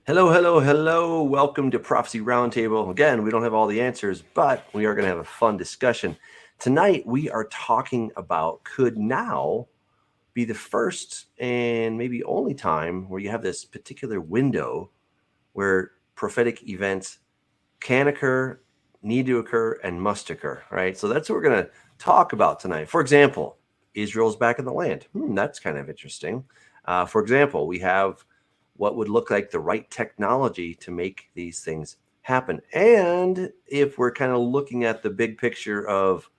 Hello, hello, hello. Welcome to Prophecy Roundtable. Again, we don't have all the answers, but we are going to have a fun discussion. Tonight, we are talking about could now be the first and maybe only time where you have this particular window where prophetic events can occur, need to occur, and must occur, right? So that's what we're going to talk about tonight. For example, Israel's back in the land. That's kind of interesting. For example, we have what would look like the right technology to make these things happen. And if we're kind of looking at the big picture of,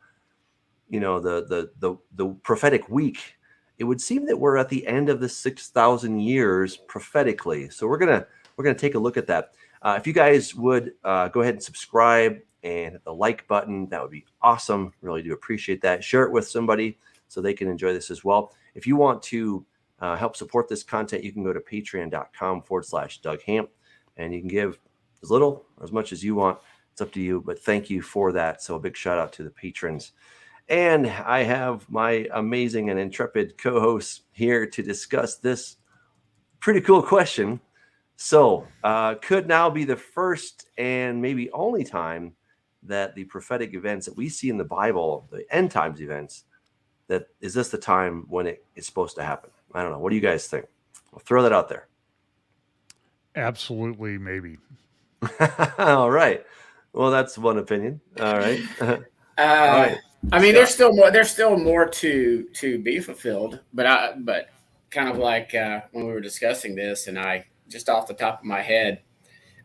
the prophetic week, it would seem that we're at the end of the 6,000 years prophetically. So we're gonna take a look at that. If you guys would go ahead and subscribe and hit the like button, that would be awesome. Really do appreciate that. Share it with somebody so they can enjoy this as well. If you want to help support this content, you can go to patreon.com/Doug Hamp, and you can give as little or as much as you want. It's up to you, but thank you for that. So a big shout out to the patrons. And I have my amazing and intrepid co-hosts here to discuss this pretty cool question. So could now be the first and maybe only time that the prophetic events that we see in the Bible, the end times events, that is this the time when it is supposed to happen? I don't know. What do you guys think? I'll throw that out there. Absolutely, maybe. All right. Well, that's one opinion. All right. All Uh, right. I mean, Scott. there's still more to be fulfilled, but kind of like when we were discussing this, and I just off the top of my head,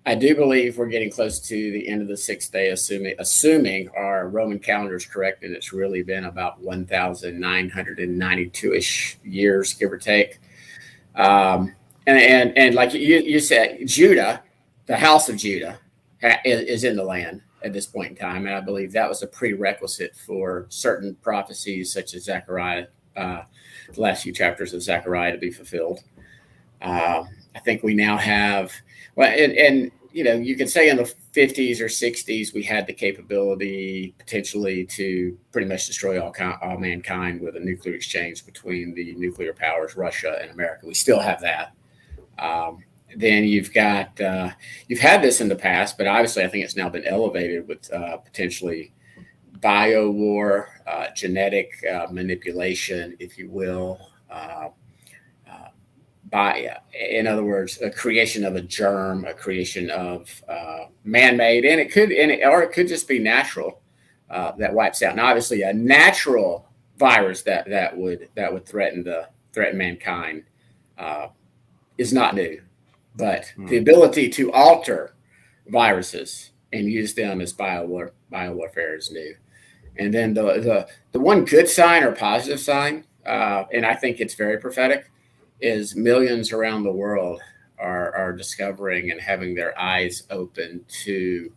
I do believe we're getting close to the end of the sixth day, assuming our Roman calendar is correct, and it's really been about 1,992 ish years, give or take. And like you said, Judah, the house of Judah, is in the land at this point in time, and I believe that was a prerequisite for certain prophecies, such as Zechariah, the last few chapters of Zechariah, to be fulfilled. I think we now have, well, and you could say in the 50s or 60s we had the capability potentially to pretty much destroy all mankind with a nuclear exchange between the nuclear powers, Russia and America. We still have that. Then you've had this in the past, but obviously I think it's now been elevated with potentially bio war, genetic manipulation, if you will. In other words, a creation of a germ, a creation of man-made, and it could just be natural that wipes out. Now, obviously, a natural virus that would threaten mankind is not new, but the ability to alter viruses and use them as biowarfare is new. And then the one good sign or positive sign, and I think it's very prophetic, is millions around the world are discovering and having their eyes open to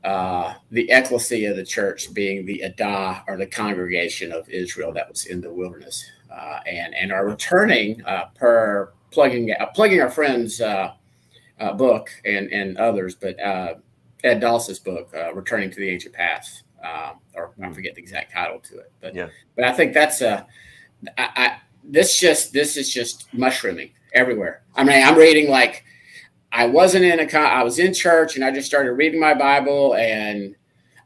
the ecclesia of the church being the Adah, or the congregation of Israel that was in the wilderness, and are returning per plugging our friend's book and others, but Ed Dawson's book, Returning to the Ancient Past, or I forget the exact title to it, but Yeah. But I think that's this is just mushrooming everywhere. I mean, I'm reading like I was in church and I just started reading my Bible and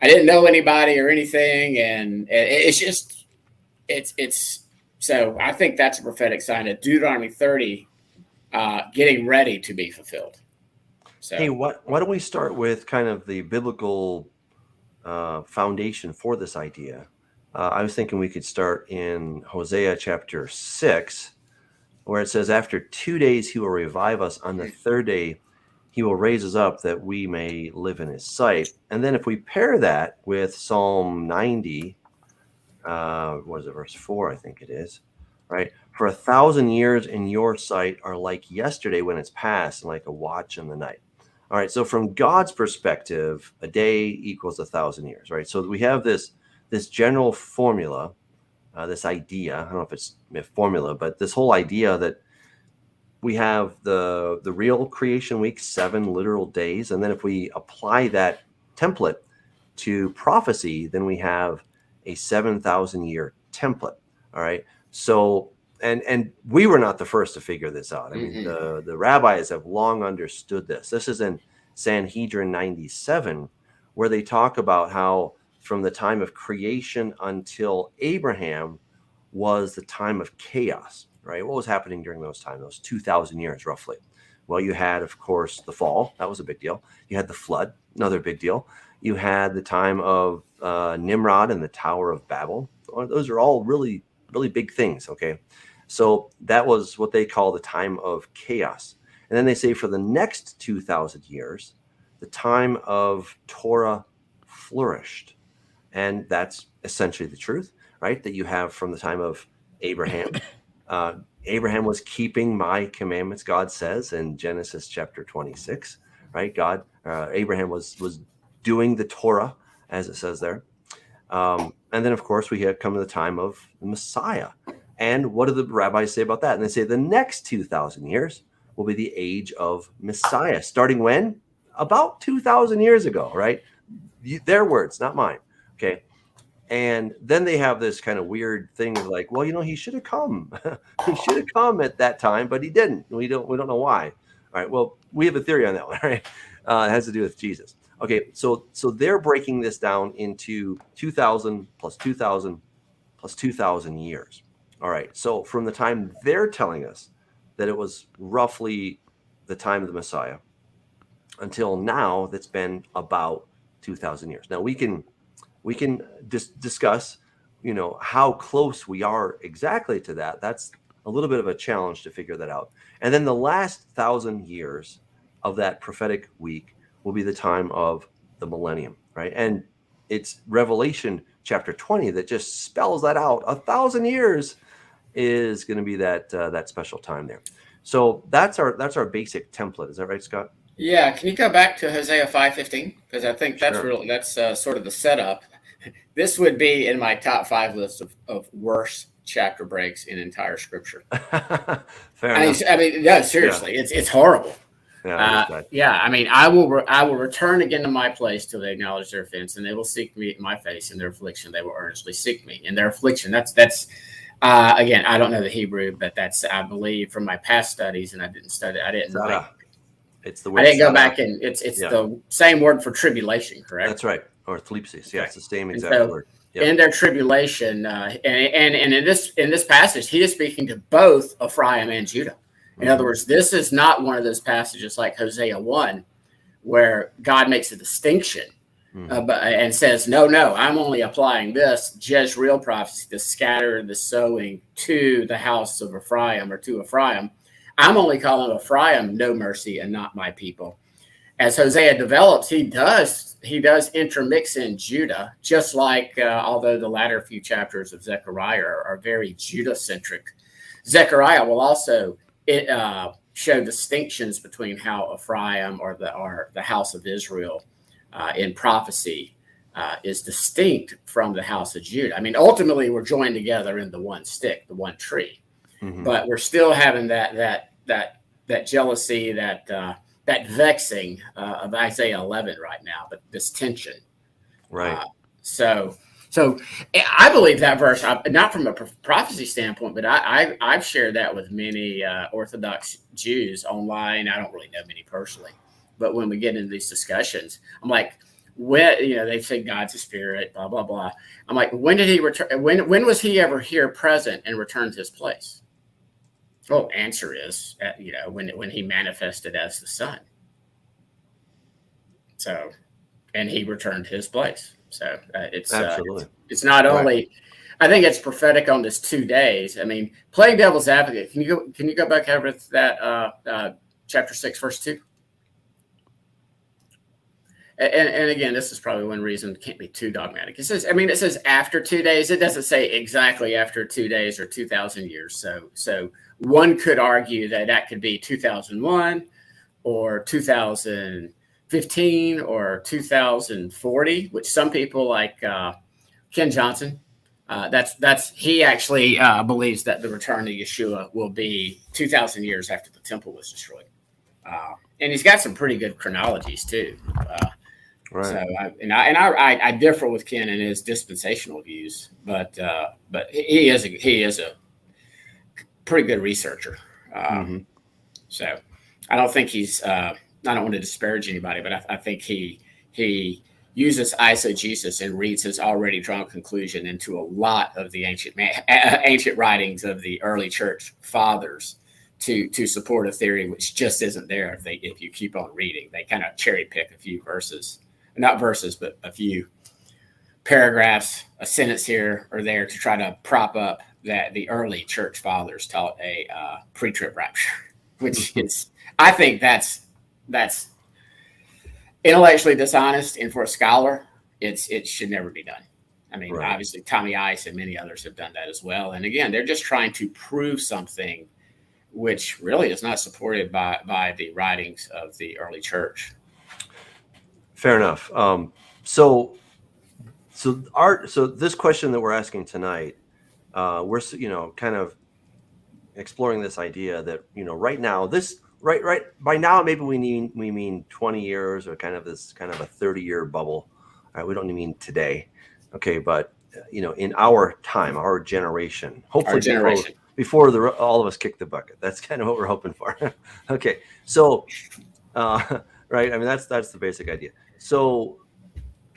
I didn't know anybody or anything, and it's so I think that's a prophetic sign of Deuteronomy 30 getting ready to be fulfilled. So Hey, why don't we start with kind of the biblical foundation for this idea? I was thinking we could start in Hosea chapter 6, where it says, after 2 days he will revive us. On the third day he will raise us up that we may live in his sight. And then if we pair that with Psalm 90, what is it, verse 4, I think it is, right? For 1,000 years in your sight are like yesterday when it's past, and like a watch in the night. All right, so from God's perspective, a day equals 1,000 years, right? So we have this general formula, this idea. I don't know if it's a formula, but this whole idea that we have the real creation week, 7 literal days, and then if we apply that template to prophecy, then we have a 7,000 year template. All right, so And we were not the first to figure this out. I mean, Mm-hmm. the rabbis have long understood this. This is in Sanhedrin 97, where they talk about how from the time of creation until Abraham was the time of chaos, right? What was happening during those times, those 2,000 years roughly? Well, you had, of course, the fall. That was a big deal. You had the flood, another big deal. You had the time of Nimrod and the Tower of Babel. Those are all really, really big things, okay? So that was what they call the time of chaos. And then they say for the next 2,000 years, the time of Torah flourished. And that's essentially the truth, right? That you have from the time of Abraham. Abraham was keeping my commandments, God says in Genesis chapter 26, right? Abraham was doing the Torah, as it says there. And then, of course, we have come to the time of the Messiah. And what do the rabbis say about that? And they say the next 2,000 years will be the age of Messiah. Starting when? About 2,000 years ago, right? Their words, not mine. Okay. And then they have this kind of weird thing of like, well, he should have come. He should have come at that time, but he didn't. We don't know why. All right. Well, we have a theory on that one, right? It has to do with Jesus. Okay. So they're breaking this down into 2,000 plus 2,000 plus 2,000 years. All right. So from the time they're telling us that it was roughly the time of the Messiah until now, that's been about 2,000 years. Now we can discuss, how close we are exactly to that. That's a little bit of a challenge to figure that out. And then the last 1,000 years of that prophetic week will be the time of the millennium, right? And it's Revelation chapter 20 that just spells that out. 1,000 years is going to be that special time there. So that's our basic template. Is that right, Scott? Yeah. Can you go back to Hosea 5:15? Because I think that's Sure. that's sort of the setup. This would be in my top 5 list of worst chapter breaks in entire Scripture. Fair enough. I mean, no, seriously, it's horrible. Yeah, it is bad. Yeah, I mean, I will return again to my place till they acknowledge their offense, and they will seek me in my face. In their affliction, they will earnestly seek me. In their affliction, that's again, I don't know the Hebrew, but that's, I believe, from my past studies, and I didn't study. I didn't. It's the word. I didn't go back, and it's the same word for tribulation, correct? That's right. Or thlipsis. Yeah, it's the same exact word. Yep. In their tribulation, and in this passage, he is speaking to both Ephraim and Judah. In other words, this is not one of those passages like Hosea 1, where God makes a distinction and says, no, I'm only applying this Jezreel prophecy, the scatter, the sowing, to the house of Ephraim or to Ephraim. I'm only calling Ephraim no mercy and not my people. As Hosea develops, he does intermix in Judah, just like although the latter few chapters of Zechariah are very Judah-centric. Zechariah will also show distinctions between how Ephraim or the house of Israel in prophecy is distinct from the house of Judah. I mean, ultimately, we're joined together in the one stick, the one tree, but we're still having that jealousy, that vexing of Isaiah 11 right now, but this tension. Right. So I believe that verse, not from a prophecy standpoint, but I've shared that with many Orthodox Jews online. I don't really know many personally, but when we get into these discussions, I'm like, when they say God's a spirit, blah blah blah. I'm like, when did he return? When was he ever here, present, and returned to his place? Well, answer is, when he manifested as the Son. So, and he returned to his place. So it's not only, I think it's prophetic on this 2 days. I mean, playing devil's advocate. Can you go back over that chapter 6, verse 2? And again, this is probably one reason it can't be too dogmatic. It says after 2 days. It doesn't say exactly after 2 days or 2,000 years. So one could argue that could be 2001 or 2015 or 2040, which some people like Ken Johnson, he actually believes that the return of Yeshua will be 2,000 years after the temple was destroyed. And he's got some pretty good chronologies too. Right. So I differ with Ken in his dispensational views, but he is a pretty good researcher. Mm-hmm. So I don't think he's. I don't want to disparage anybody, but I think he uses eisegesis and reads his already drawn conclusion into a lot of the ancient writings of the early church fathers to support a theory which just isn't there if you keep on reading. They kind of cherry pick a few verses, not verses, but a few paragraphs, a sentence here or there to try to prop up that the early church fathers taught a pre-trib rapture, which is, I think that's intellectually dishonest, and for a scholar, it should never be done. I mean, Right. Obviously, Tommy Ice and many others have done that as well. And again, they're just trying to prove something which really is not supported by the writings of the early church. Fair enough. So this question that we're asking tonight, we're kind of exploring this idea that right now right by now maybe we mean 20 years or kind of a 30-year bubble. We don't mean today, okay? But in our time, our generation, hopefully before all of us kick the bucket. That's kind of what we're hoping for. Okay, so right, I mean that's the basic idea. So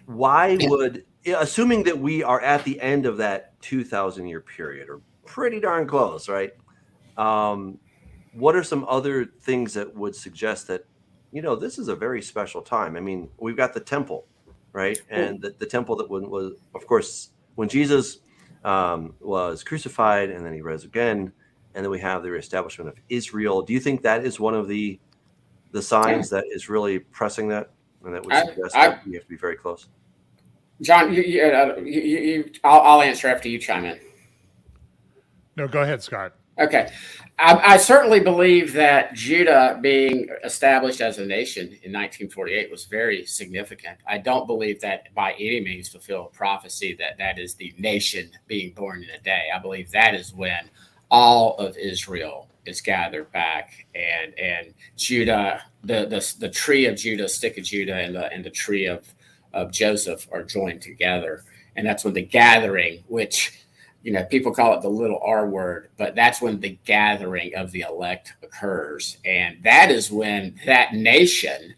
why would, assuming that we are at the end of that 2,000-year period, or pretty darn close, right? What are some other things that would suggest that, this is a very special time? I mean, we've got the temple, right? And the temple that was, of course, when Jesus was crucified and then he rose again, and then we have the reestablishment of Israel. Do you think that is one of the signs that is really pressing that, and that would suggest that we have to be very close? John, I'll answer after you chime in. No, go ahead, Scott. Okay. I certainly believe that Judah being established as a nation in 1948 was very significant. I don't believe that by any means fulfilled prophecy that is the nation being born in a day. I believe that is when all of Israel is gathered back, and Judah, the tree of Judah, stick of Judah, and the tree of Joseph are joined together. And that's when the gathering, which people call it the little R word, but that's when the gathering of the elect occurs. And that is when that nation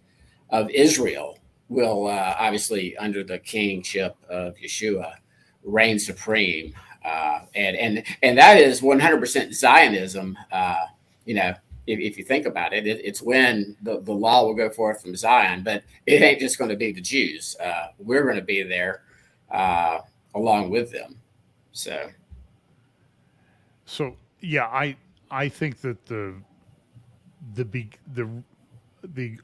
of Israel will, obviously, under the kingship of Yeshua, reign supreme. And that is 100% Zionism. If you think about it, it's when the law will go forth from Zion, but it ain't just going to be the Jews. We're going to be there along with them. So yeah, I think that the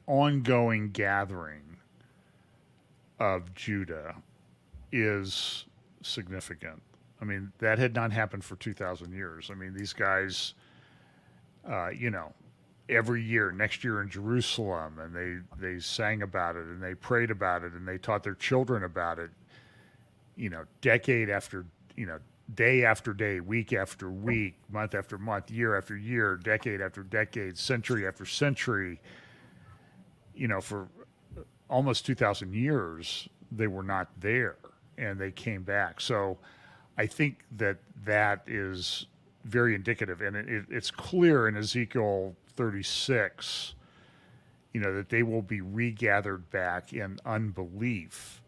ongoing gathering of Judah is significant. I mean, that had not happened for 2,000 years. I mean, these guys, every year, next year in Jerusalem, and they sang about it, and they prayed about it, and they taught their children about it, decade after, day after day, week after week, month after month, year after year, decade after decade, century after century. For almost 2,000 years, they were not there, and they came back. So I think that is very indicative, and it's clear in Ezekiel 36, that they will be regathered back in unbelief,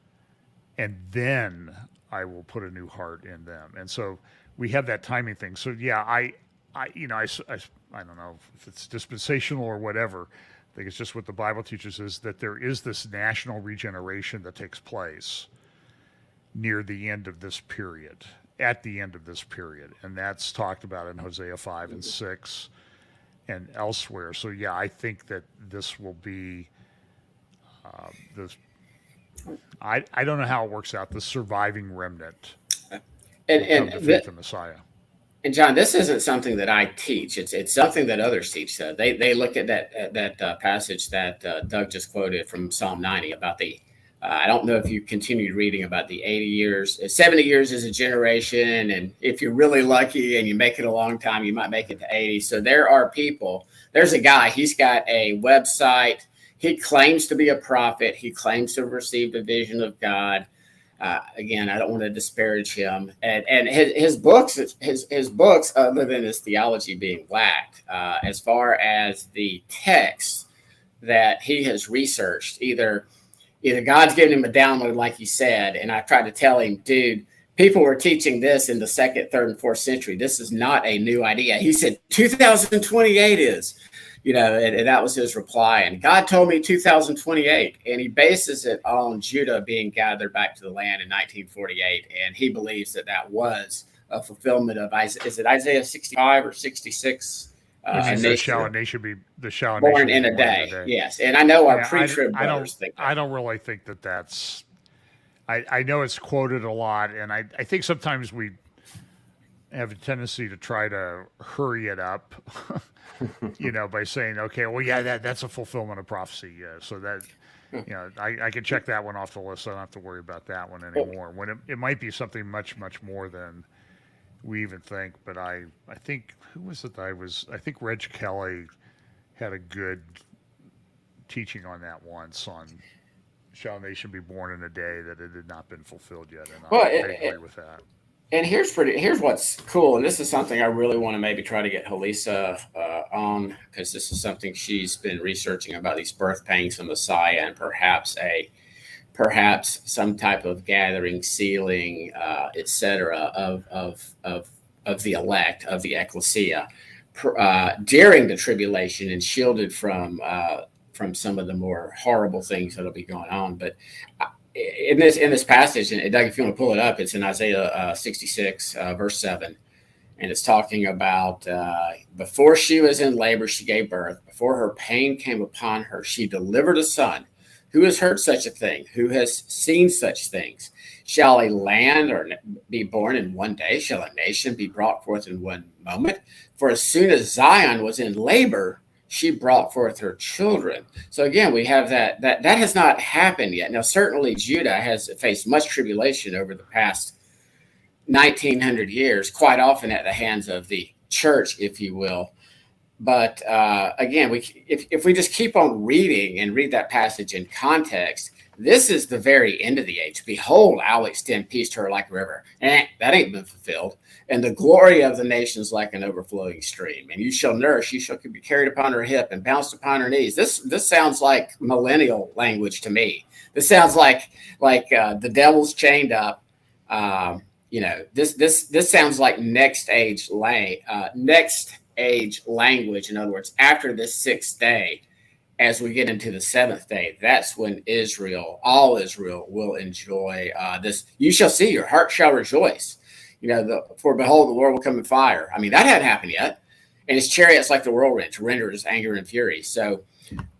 and then I will put a new heart in them. And so we have that timing thing. So yeah, I don't know if it's dispensational or whatever. I think it's just what the Bible teaches, is that there is this national regeneration that takes place near the end of this period, at the end of this period. And that's talked about in Hosea 5 and 6 and elsewhere. So yeah, I think that this will be I don't know how it works out, the surviving remnant and the faith of Messiah. And John, this isn't something that I teach. It's something that others teach. They look at that passage that Doug just quoted from Psalm 90 about the, I don't know if you continued reading about the 80 years, 70 years is a generation. And if you're really lucky and you make it a long time, you might make it to 80. So there are people, there's a guy, he's got a website. He claims to be a prophet. He claims to have received a vision of God. Again, I don't want to disparage him, and his books, other than his theology being lacked, as far as the texts that he has researched, either God's given him a download, like he said, and I tried to tell him, dude, people were teaching this in the 2nd, 3rd, and 4th century. This is not a new idea. He said 2028 is. And that was his reply. And God told me 2028, and he bases it on Judah being gathered back to the land in 1948. And he believes that was a fulfillment of, is it Isaiah 65 or 66? The shall a nation be born in a day. Yes. And I know our pre-trib brothers think that. I don't really think that's, I know it's quoted a lot, and I think sometimes we have a tendency to try to hurry it up. By saying, okay, well, yeah, that's a fulfillment of prophecy. Yeah. So that, I can check that one off the list. I don't have to worry about that one anymore. When it might be something much, much more than we even think. But I think, who was it? I think Reg Kelly had a good teaching on that once on shall a nation be born in a day, that it had not been fulfilled yet. And I agree with that. And here's what's cool, and this is something I really want to maybe try to get Halisa on, because this is something she's been researching about these birth pangs of Messiah, and perhaps some type of gathering, sealing, etc. of the elect, of the ecclesia during the tribulation, and shielded from some of the more horrible things that'll be going on. But in this passage, and Doug, if you want to pull it up, it's in Isaiah 66, verse 7, and it's talking about before she was in labor, she gave birth. Before her pain came upon her, she delivered a son. Who has heard such a thing? Who has seen such things? Shall a land be born in one day? Shall a nation be brought forth in one moment? For as soon as Zion was in labor, she brought forth her children. So again, we have that has not happened yet. Now, certainly Judah has faced much tribulation over the past 1900 years, quite often at the hands of the church, if you will. But again, if we just keep on reading and read that passage in context, this is the very end of the age. Behold, I'll extend peace to her like a river. That ain't been fulfilled. And the glory of the nations like an overflowing stream. And you shall nourish, you shall be carried upon her hip and bounced upon her knees. This sounds like millennial language to me. This sounds like the devil's chained up. This sounds like next age language. In other words, after this 6th day, as we get into the 7th day, that's when all Israel will enjoy this. You shall see, your heart shall rejoice. For behold, the Lord will come in fire. I mean, that hadn't happened yet. And his chariots like the whirlwind, to render his anger and fury. So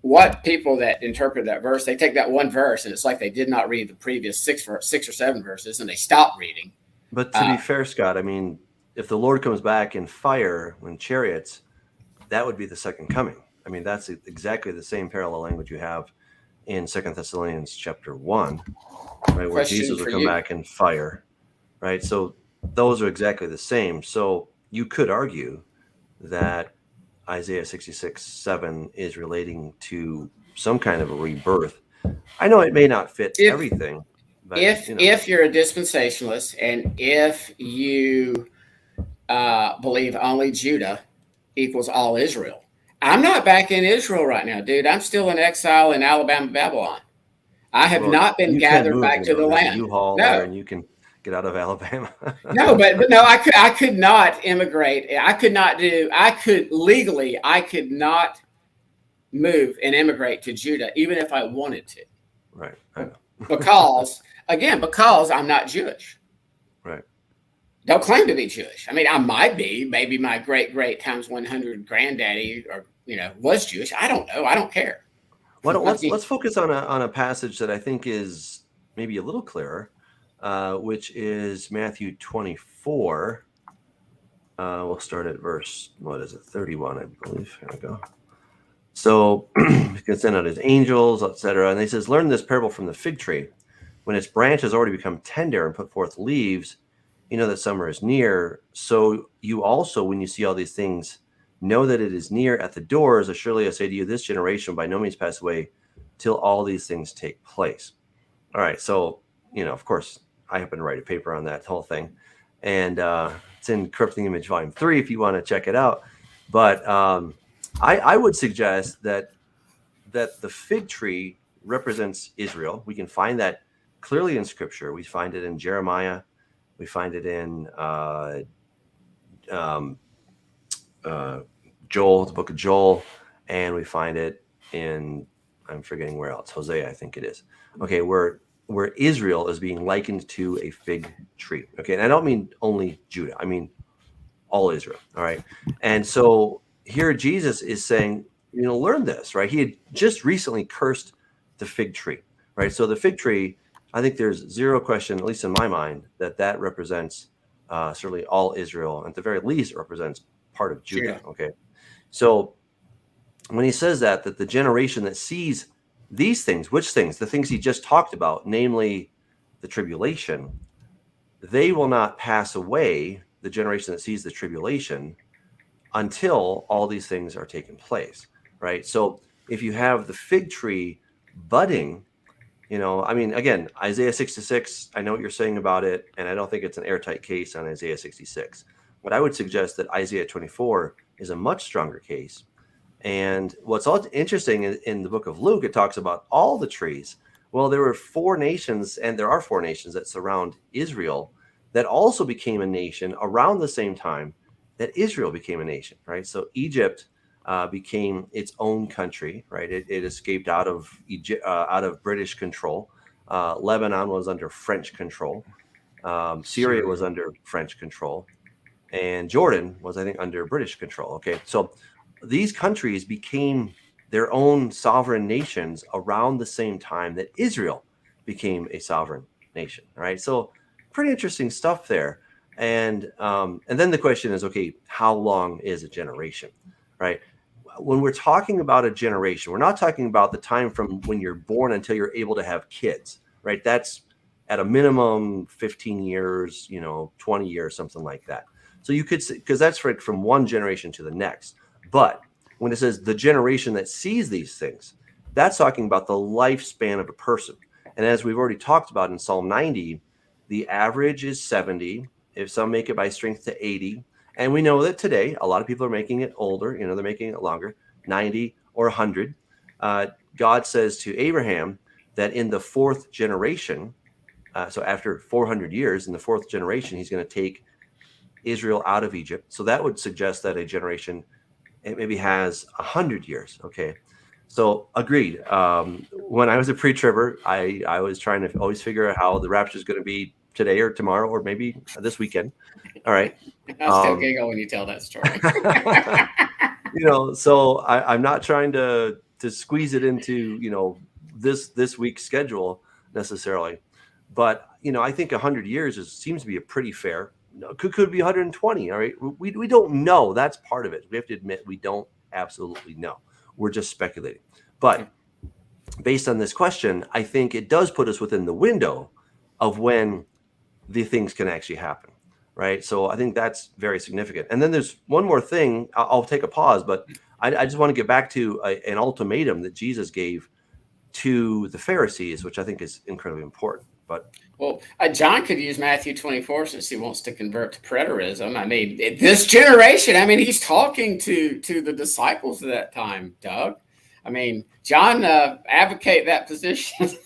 what people that interpret that verse, they take that one verse, and it's like they did not read the previous 6 or 7 verses, and they stop reading. But to be fair, Scott, I mean, if the Lord comes back in fire when chariots, that would be the second coming. I mean, that's exactly the same parallel language you have in 2 Thessalonians chapter 1, right, where Jesus will come back in fire, right? So those are exactly the same. So you could argue that Isaiah 66:7 is relating to some kind of a rebirth. I know it may not fit everything. But, if you're a dispensationalist, and if you believe only Judah equals all Israel, I'm not back in Israel right now, dude. I'm still in exile in Alabama, Babylon. I have not been gathered back to the land. U-Haul there, and you can get out of Alabama. No, but no, I could not immigrate. I could not move and immigrate to Judah, even if I wanted to. Right. I know. because I'm not Jewish. Right. Don't claim to be Jewish. I mean, I might be. Maybe my great times 100 granddaddy was Jewish. I don't know. I don't care. Well, let's focus on a passage that I think is maybe a little clearer, which is Matthew 24. We'll start at verse 31, I believe. Here we go. So he can send out his angels, etc. And he says, learn this parable from the fig tree. When its branch has already become tender and put forth leaves, you know that summer is near. So you also, when you see all these things, know that it is near at the doors. As surely I say to you, this generation by no means pass away till all these things take place. All right. So, of course, I happen to write a paper on that whole thing, and it's in Corrupting Image Volume 3 if you want to check it out. But I would suggest that the fig tree represents Israel. We can find that clearly in Scripture. We find it in Jeremiah. We find it in Joel, the book of Joel, and we find it in, I'm forgetting where else, Hosea, I think it is. Okay, where Israel is being likened to a fig tree. Okay, and I don't mean only Judah. I mean all Israel. All right, and so here Jesus is saying, learn this, right? He had just recently cursed the fig tree, right? So the fig tree, I think there's zero question, at least in my mind, that represents certainly all Israel. At the very least, it represents part of Judah. Sure. Okay, so when he says that the generation that sees these things, which things? The things he just talked about, namely the tribulation, they will not pass away, the generation that sees the tribulation, until all these things are taking place, right? So if you have the fig tree budding, again, Isaiah 66, I know what you're saying about it, and I don't think it's an airtight case on Isaiah 66. But I would suggest that Isaiah 24 is a much stronger case. And what's all interesting in the book of Luke, it talks about all the trees. Well, there were 4 nations, and there are 4 nations that surround Israel that also became a nation around the same time that Israel became a nation, right? So Egypt became its own country, right? It escaped out of Egypt, out of British control. Lebanon was under French control. Syria was under French control. And Jordan was, I think, under British control. Okay, so these countries became their own sovereign nations around the same time that Israel became a sovereign nation. Right, so pretty interesting stuff there. And then the question is, okay, how long is a generation? Right, when we're talking about a generation, we're not talking about the time from when you're born until you're able to have kids. Right, that's at a minimum 15 years, 20 years, something like that. So you could say, because that's from one generation to the next. But when it says the generation that sees these things, that's talking about the lifespan of a person. And as we've already talked about in Psalm 90, the average is 70. If some make it by strength to 80. And we know that today, a lot of people are making it older, they're making it longer, 90 or 100. God says to Abraham that in the 4th generation, so after 400 years, in the 4th generation, he's going to take Israel out of Egypt. So that would suggest that a generation, it maybe has 100 years. Okay, so agreed. When I was a pre-tribber, I was trying to always figure out how the rapture is going to be today or tomorrow or maybe this weekend. All right. I still giggle when you tell that story. So I'm not trying to squeeze it into this week's schedule necessarily, but I think 100 years seems to be a pretty fair. Could be 120. All right, we don't know. That's part of it. We have to admit we don't absolutely know. We're just speculating. But based on this question, I think it does put us within the window of when the things can actually happen, right? So I think that's very significant. And then there's one more thing. I'll take a pause, but I just want to get back to an ultimatum that Jesus gave to the Pharisees, which I think is incredibly important. But John could use Matthew 24 since he wants to convert to preterism. I mean, this generation, he's talking to the disciples at that time, Doug. I mean, John advocate that position.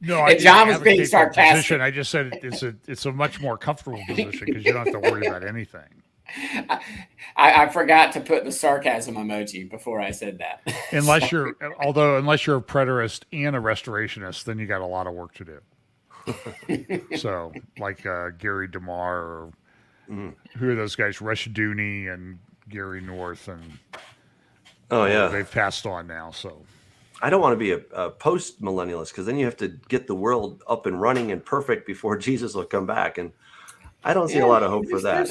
No, John was being sarcastic. I just said it's a much more comfortable position because you don't have to worry about anything. I forgot to put the sarcasm emoji before I said that. Unless you're a preterist and a restorationist, then you got a lot of work to do. So, like Gary DeMar, or who are those guys? Rushdoony and Gary North, and they've passed on now. So, I don't want to be a post-millennialist because then you have to get the world up and running and perfect before Jesus will come back, and I don't see a lot of hope for that.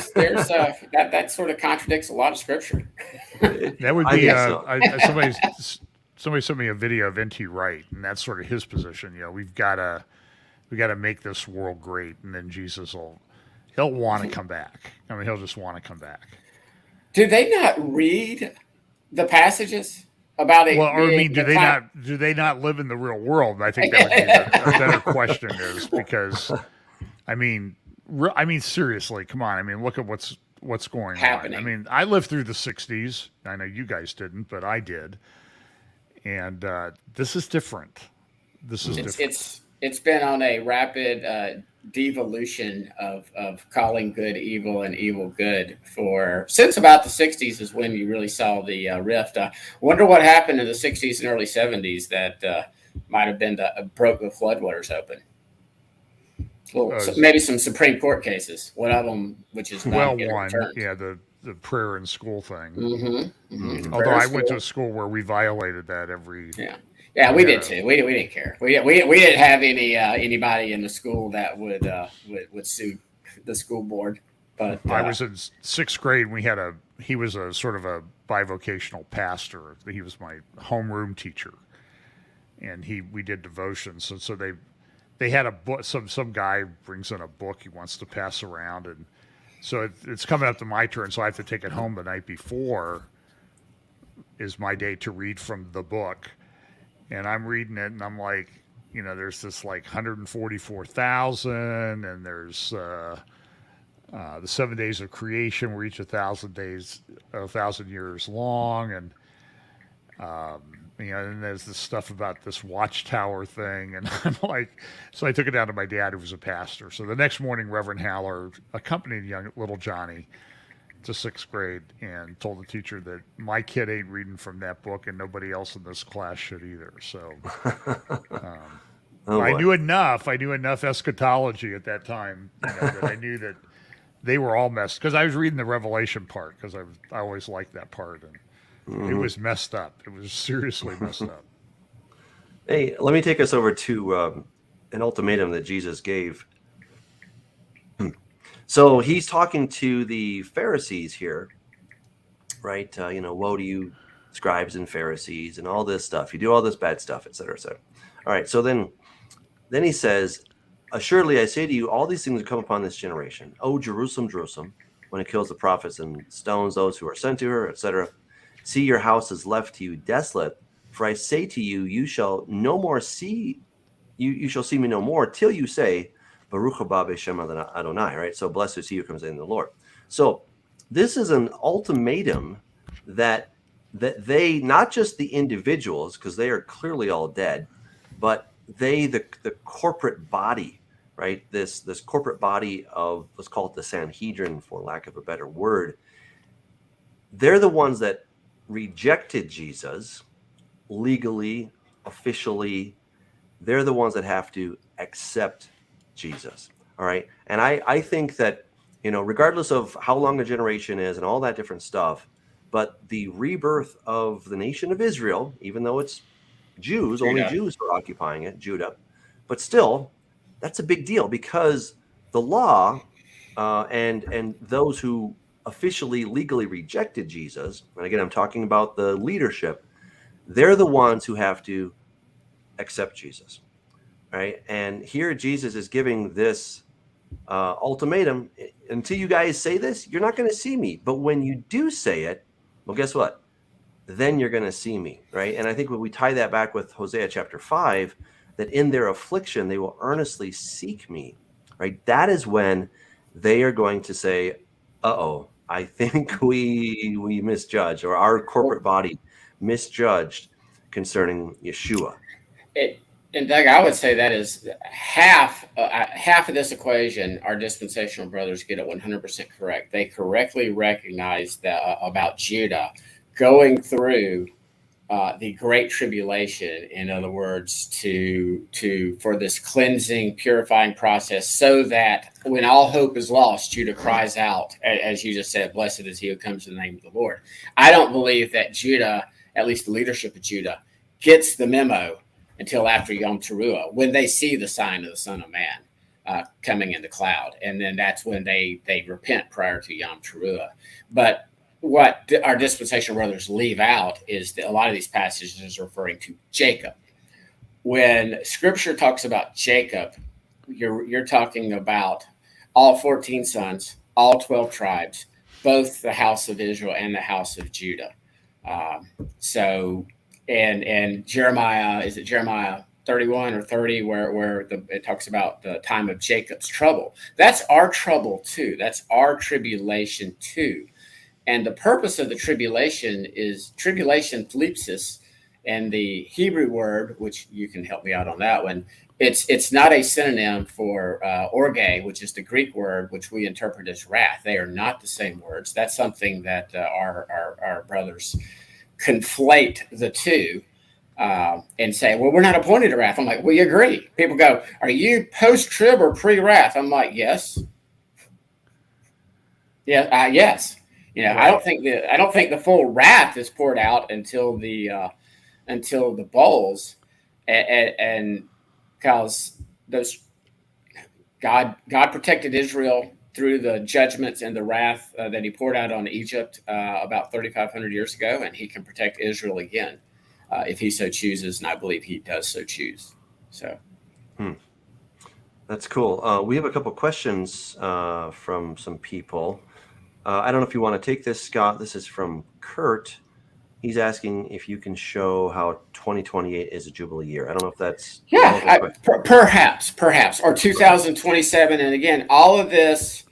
That sort of contradicts a lot of scripture. That would be somebody sent me a video of N.T. Wright, and that's sort of his position. We've got to make this world great, and then Jesus he'll want to come back. He'll just want to come back. Do they not read the passages? about it. Well, or I mean, being do they not live in the real world? I think that would be a better question, is because, I mean, seriously, come on. I mean, look at what's going happening? on. I mean, I lived through the '60s. I know you guys didn't, but I did. And this is different. This is different. It's been on a rapid devolution of calling good evil and evil good since about the 60s is when you really saw the rift. Wonder what happened in the 60s and early 70s that might have been broke the floodwaters open. Well, maybe some Supreme Court cases. One of them, which is not getting returned. Yeah, the prayer in school thing. Mm-hmm, mm-hmm. Although I went to a school where we violated that every. Yeah, we did too. We didn't care. We didn't have anybody in the school that would sue the school board. But I was in sixth grade. He was a sort of a bivocational pastor. He was my homeroom teacher, and we did devotions. And so they had a book. Some guy brings in a book he wants to pass around, and so it's coming up to my turn. So I have to take it home the night before. Is my day to read from the book. And I'm reading it, and I'm like, there's this like 144,000, and there's the 7 days of creation, were each 1,000 years long, and and there's this stuff about this watchtower thing, and I'm like, so I took it down to my dad, who was a pastor. So the next morning, Reverend Haller accompanied little Johnny to sixth grade and told the teacher that my kid ain't reading from that book, and nobody else in this class should either. So I knew enough eschatology at that time, that I knew that they were all messed, because I was reading the Revelation part, because I always liked that part, and it was messed up. It was seriously messed up. Hey, let me take us over to an ultimatum that Jesus gave. So he's talking to the Pharisees here, right? Woe to you, scribes and Pharisees, and all this stuff. You do all this bad stuff, et cetera, et cetera. All right, so then he says, assuredly I say to you, all these things will come upon this generation. O Jerusalem, Jerusalem, when it kills the prophets and stones those who are sent to her, et cetera. See, your house is left to you desolate. For I say to you, you shall no more see, you shall see me no more, till you say, Baruch haba b'shem Adonai, right? So blessed is he who comes in the Lord. So this is an ultimatum that they, not just the individuals, because they are clearly all dead, but the corporate body, right? This corporate body of, let's call it the Sanhedrin, for lack of a better word. They're the ones that rejected Jesus legally, officially. They're the ones that have to accept Jesus. All right. And I think that, regardless of how long a generation is and all that different stuff, but the rebirth of the nation of Israel, even though it's Jews, only Jews are occupying it, Judah, but still, that's a big deal, because the law and those who officially, legally rejected Jesus, and again, I'm talking about the leadership, they're the ones who have to accept Jesus. Right. And here Jesus is giving this ultimatum. Until you guys say this, you're not going to see me. But when you do say it, well, guess what? Then you're going to see me. Right. And I think when we tie that back with Hosea chapter 5, that in their affliction, they will earnestly seek me. Right. That is when they are going to say, uh-oh, I think we misjudged, or our corporate body misjudged concerning Yeshua. And Doug, I would say that is half of this equation. Our dispensational brothers get it 100% correct. They correctly recognize that about Judah going through the Great Tribulation. In other words, for this cleansing, purifying process, so that when all hope is lost, Judah cries out, as you just said, "Blessed is he who comes in the name of the Lord." I don't believe that Judah, at least the leadership of Judah, gets the memo until after Yom Teruah, when they see the sign of the Son of Man coming in the cloud. And then that's when they repent prior to Yom Teruah. But what our dispensational brothers leave out is that a lot of these passages is referring to Jacob. When Scripture talks about Jacob, you're talking about all 14 sons, all 12 tribes, both the house of Israel and the house of Judah. So and Jeremiah, is it Jeremiah 31 or 30, where it talks about the time of Jacob's trouble. That's our trouble too. That's our tribulation too. And the purpose of the tribulation is tribulation, thlipsis, and the Hebrew word, which you can help me out on that one. It's not a synonym for orge, which is the Greek word, which we interpret as wrath. They are not the same words. That's something that our brothers conflate the two and say, well, we're not appointed to wrath. I'm like, we agree. People go, are you post-trib or pre-wrath? I'm like, yes. Yeah, yes. You know, Right. I don't think the full wrath is poured out until the bowls, and because those God protected Israel through the judgments and the wrath that he poured out on Egypt about 3,500 years ago, and he can protect Israel again if he so chooses, and I believe he does so choose. So. That's cool. We have a couple questions from some people. I don't know if you want to take this, Scott. This is from Kurt. He's asking if you can show how 2028 is a Jubilee year. I don't know if that's... Yeah, perhaps, or 2027. And again, all of this,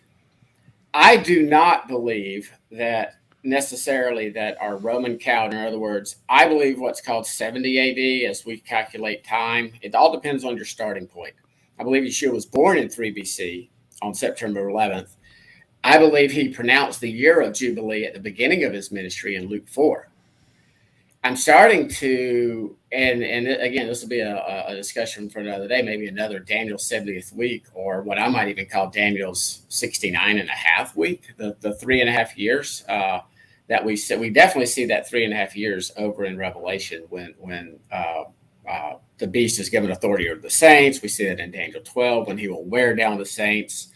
I do not believe that necessarily that our Roman calendar, in other words, I believe what's called 70 AD as we calculate time. It all depends on your starting point. I believe Yeshua was born in 3 BC on September 11th. I believe he pronounced the year of Jubilee at the beginning of his ministry in Luke 4. I'm starting to, and again, this will be a discussion for another day, maybe another Daniel's 70th week, or what I might even call Daniel's 69 and a half week, the 3.5 years that we definitely see that 3.5 years over in Revelation when the beast is given authority over the saints. We see that in Daniel 12 when he will wear down the saints.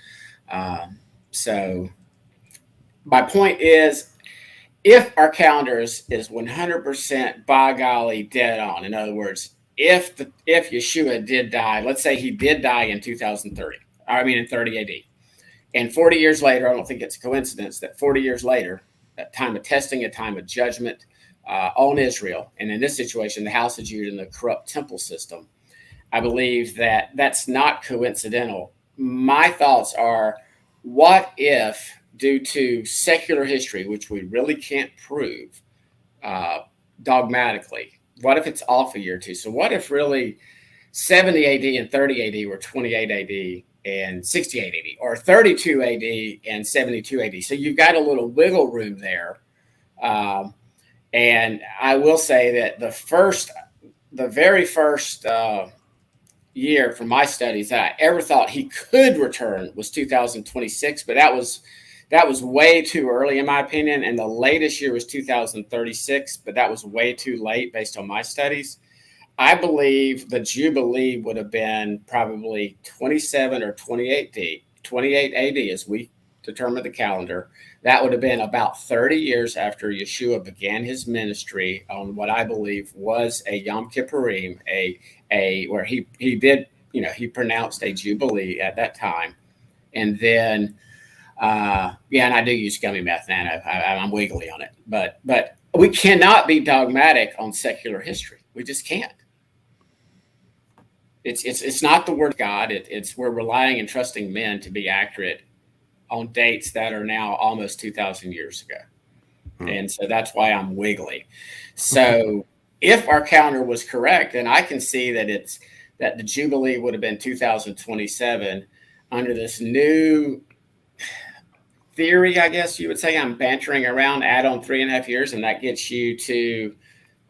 So my point is, if our calendar is 100% by golly dead on, in other words, if Yeshua did die, let's say he did die in in 30 AD, and 40 years later, I don't think it's a coincidence that 40 years later, a time of testing, a time of judgment on Israel, and in this situation, the house of Judah and the corrupt temple system, I believe that that's not coincidental. My thoughts are, what if, due to secular history, which we really can't prove dogmatically, what if it's off a year or two? So what if really 70 AD and 30 AD were 28 AD and 68 AD, or 32 AD and 72 AD? So you've got a little wiggle room there. And I will say that the very first year from my studies that I ever thought he could return was 2026, but that was way too early in my opinion, and the latest year was 2036, but that was way too late based on my studies. I believe the Jubilee would have been probably 27 or 28 AD as we determine the calendar. That would have been about 30 years after Yeshua began his ministry on what I believe was a Yom Kippurim, where he did, he pronounced a Jubilee at that time. And then, and I do use gummy meth, and I'm wiggly on it. But we cannot be dogmatic on secular history. We just can't. It's not the word of God. We're relying and trusting men to be accurate on dates that are now almost 2,000 years ago. And so that's why I'm wiggly. So if our calendar was correct, then I can see that the Jubilee would have been 2027 under this new theory, I guess you would say. I'm bantering around, add on 3.5 years, and that gets you to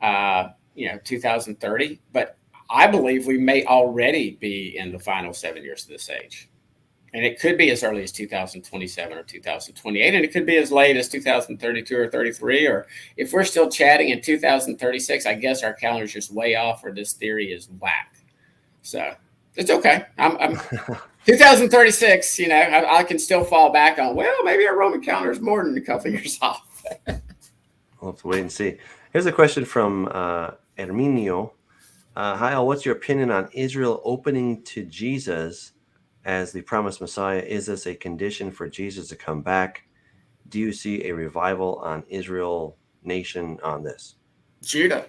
2030. But I believe we may already be in the final 7 years of this age. And it could be as early as 2027 or 2028, and it could be as late as 2032 or 33. Or if we're still chatting in 2036, I guess our calendar's just way off, or this theory is whack. So it's okay. I'm 2036. I can still fall back on. Well, maybe our Roman calendar is more than a couple of years off. We'll have to wait and see. Here's a question from Herminio. Hi, all. What's your opinion on Israel opening to Jesus as the promised Messiah? Is this a condition for Jesus to come back? Do you see a revival on Israel nation on this? Judah.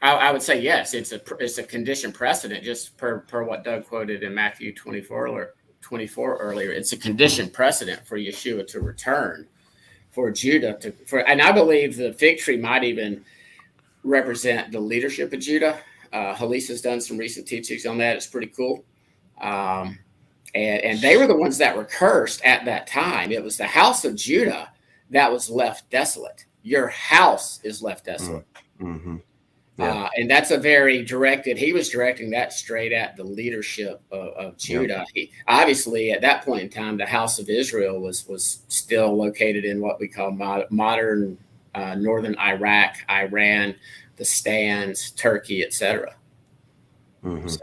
I would say yes. It's a condition precedent, just per what Doug quoted in Matthew 24 earlier. It's a condition precedent for Yeshua to return, for Judah and I believe the fig tree might even represent the leadership of Judah. Halisa's done some recent teachings on that. It's pretty cool. And they were the ones that were cursed at that time. It was the house of Judah that was left desolate. Your house is left desolate. Mm-hmm. Yeah. And that's a very he was directing that straight at the leadership of Judah. Yeah. Obviously, at that point in time, the house of Israel was still located in what we call modern northern Iraq, Iran, the Stands, Turkey, etc. Mm-hmm. So.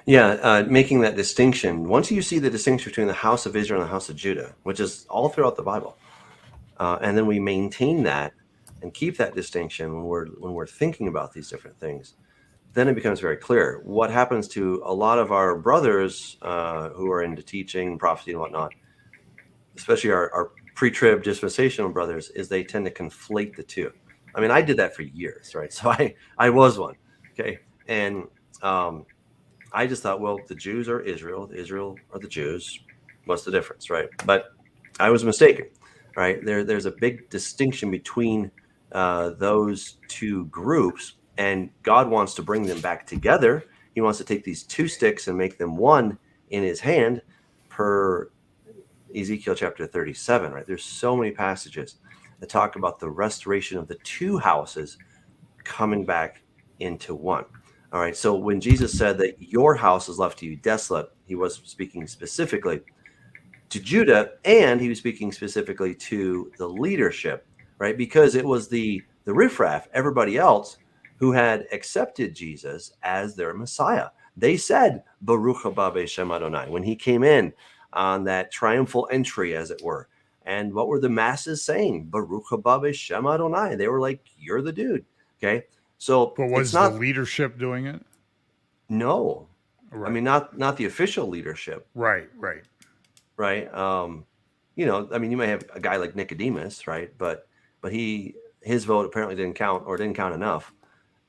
Yeah, making that distinction. Once you see the distinction between the house of Israel and the house of Judah, which is all throughout the Bible, and then we maintain that and keep that distinction when we're thinking about these different things, then it becomes very clear. What happens to a lot of our brothers who are into teaching, prophecy, and whatnot, especially our pre-trib dispensational brothers, is they tend to conflate the two. I mean, I did that for years, right? So I was one, okay? And I just thought, well, the Jews are Israel are the Jews. What's the difference, right? But I was mistaken, right? There's a big distinction between those two groups, and God wants to bring them back together. He wants to take these two sticks and make them one in his hand, per Ezekiel chapter 37, right? There's so many passages that talk about the restoration of the two houses coming back into one. All right, so when Jesus said that your house is left to you desolate, he was speaking specifically to Judah, and he was speaking specifically to the leadership, right? Because it was the riffraff, everybody else, who had accepted Jesus as their Messiah. They said, Baruch haba b'Shem Adonai, when he came in on that triumphal entry, as it were. And what were the masses saying? Baruch haba b'Shem Adonai. They were like, you're the dude, okay? So, but was the leadership doing it? No, right. I mean not the official leadership. Right. You know, I mean, you may have a guy like Nicodemus, right? But his vote apparently didn't count enough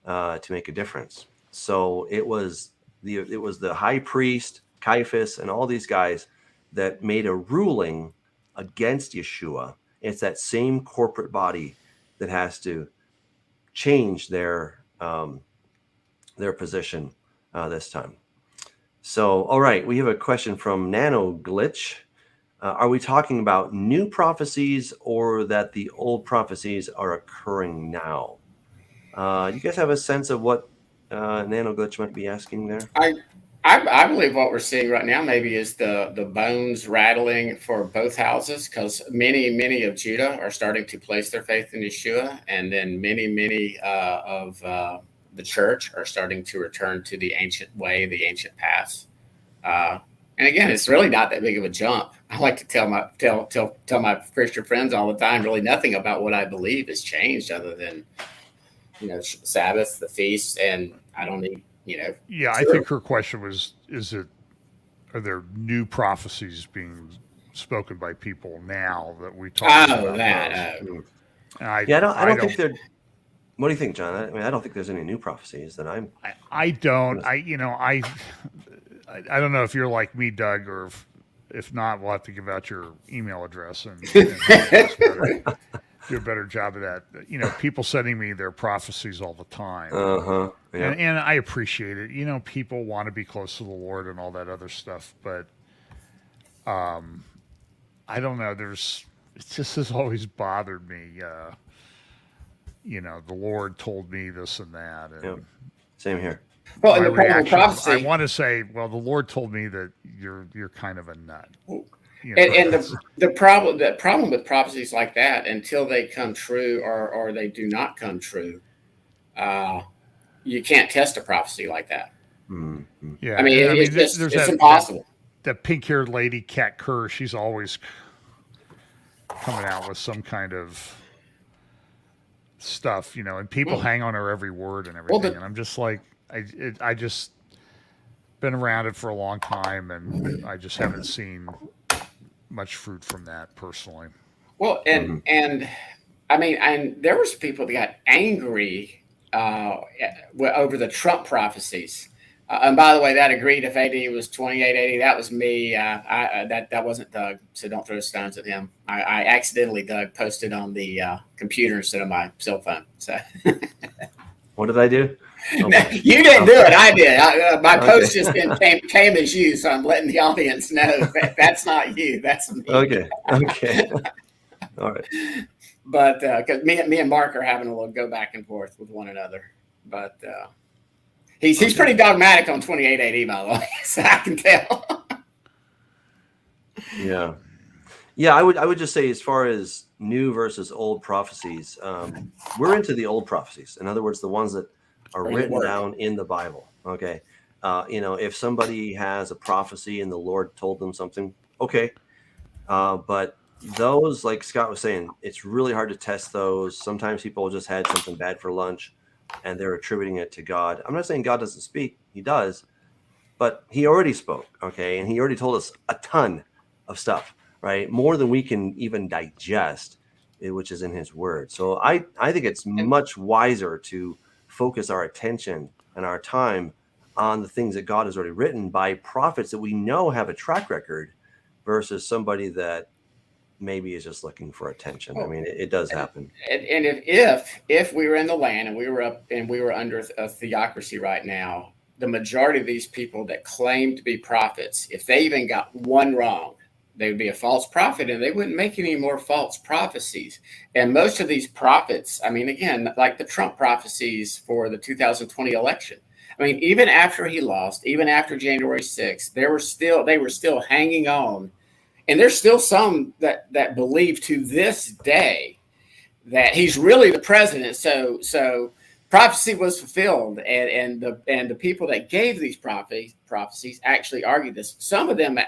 to make a difference. So it was the high priest Caiaphas and all these guys that made a ruling against Yeshua. It's that same corporate body that has to change their position this time. So, all right, we have a question from Nano Glitch. Are we talking about new prophecies or that the old prophecies are occurring now? You guys have a sense of what Nano Glitch might be asking there? I believe what we're seeing right now maybe is the bones rattling for both houses, because many of Judah are starting to place their faith in Yeshua, and then many of the church are starting to return to the ancient way, the ancient paths. And again, it's really not that big of a jump. I like to tell my Christian friends all the time, really nothing about what I believe has changed other than, Sabbath, the feast, and I don't need, Yeah, I think her question was, are there new prophecies being spoken by people now that we talk about? I don't think they're. What do you think, John? I mean, I don't think there's any new prophecies that I'm. I don't. I don't know if you're like me, Doug, or if not, we'll have to give out your email address and do a better job of that. People sending me their prophecies all the time. Yeah. And I appreciate it. People want to be close to the Lord and all that other stuff, but I don't know. It just has always bothered me. The Lord told me this and that. And same here. Well, in the reaction, prophecy, I want to say, well, the Lord told me that you're kind of a nut. And the problem with prophecies like that, until they come true or they do not come true, you can't test a prophecy like that. Mm-hmm. Yeah, I mean, it's impossible. That pink-haired lady, Kat Kerr, she's always coming out with some kind of stuff, and people hang on her every word and everything. And I'm just like, I just been around it for a long time, and I just haven't seen much fruit from that personally. Well, and I mean, and there was people that got angry over the Trump prophecies. And by the way, that agreed if AD was 2880, that was me. That wasn't Doug, so don't throw stones at him. I accidentally, Doug, posted on the computer instead of my cell phone. So What did I do? Oh, you didn't do it. I did. My post just came as you, so I'm letting the audience know that's not you. That's me. Okay. All right. But because me and Mark are having a little go back and forth with one another. But he's pretty dogmatic on 2880, by the way, so I can tell. Yeah. I would just say, as far as new versus old prophecies, we're into the old prophecies. In other words, the ones that are written down in the Bible. Okay. If somebody has a prophecy and the Lord told them something, okay. But those, like Scott was saying, it's really hard to test those. Sometimes people just had something bad for lunch and they're attributing it to God. I'm not saying God doesn't speak. He does, but he already spoke. Okay. And he already told us a ton of stuff, right? More than we can even digest, which is in his word. So I think it's much wiser to focus our attention and our time on the things that God has already written by prophets that we know have a track record, versus somebody that maybe is just looking for attention. I mean, it does happen. And if we were in the land and we were under a theocracy right now, the majority of these people that claim to be prophets, if they even got one wrong, they would be a false prophet, and they wouldn't make any more false prophecies. And most of these prophets, I mean, again, like the Trump prophecies for the 2020 election. I mean, even after he lost, even after January 6th, they were still hanging on. And there's still some that believe to this day that he's really the president. So prophecy was fulfilled, and the people that gave these prophecies actually argued this. Some of them,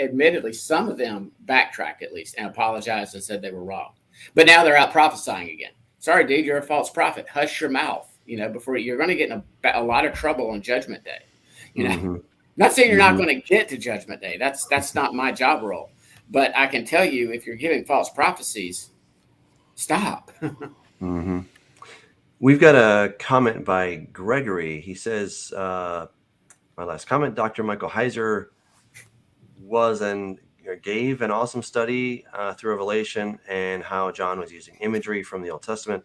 admittedly, some of them backtracked at least and apologized and said they were wrong. But now they're out prophesying again. Sorry, dude, you're a false prophet. Hush your mouth. Before you're going to get in a lot of trouble on Judgment Day. Not saying you're not going to get to Judgment Day. That's not my job role. But I can tell you, if you're giving false prophecies, stop. We've got a comment by Gregory. He says, my last comment, Dr. Michael Heiser gave an awesome study through Revelation and how John was using imagery from the Old Testament.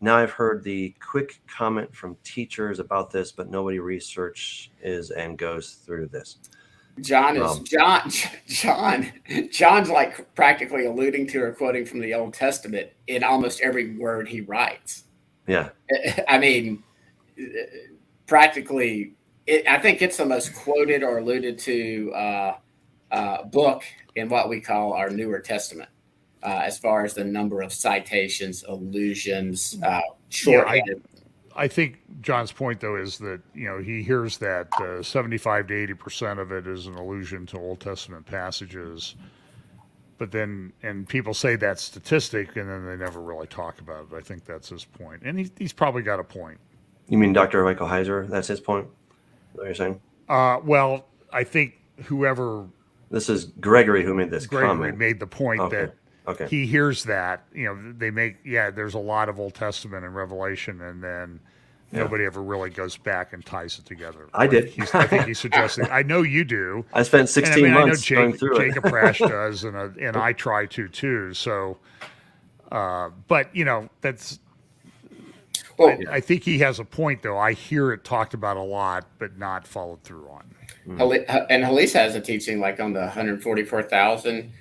Now I've heard the quick comment from teachers about this, but nobody researches and goes through this. John's like practically alluding to or quoting from the Old Testament in almost every word he writes. Yeah. I mean, practically, I think it's the most quoted or alluded to book in what we call our Newer Testament. As far as the number of citations, allusions, shorthand. I think John's point, though, is that he hears that 75 to 80% of it is an allusion to Old Testament passages, but then people say that statistic, and then they never really talk about it. I think that's his point, and he's probably got a point. You mean Dr. Michael Heiser? That's his point. Is that what you're saying? Well, I think whoever. This is Gregory who made this comment. Gregory made the point that. Okay. He hears that, there's a lot of Old Testament and Revelation, and then nobody ever really goes back and ties it together. I did. I think he's suggesting. I know you do. I spent 16 months going through Jacob Prash does, and I try to too. So, but that's. Well, I think he has a point, though. I hear it talked about a lot, but not followed through on. And Halisa has a teaching like on the 144,000.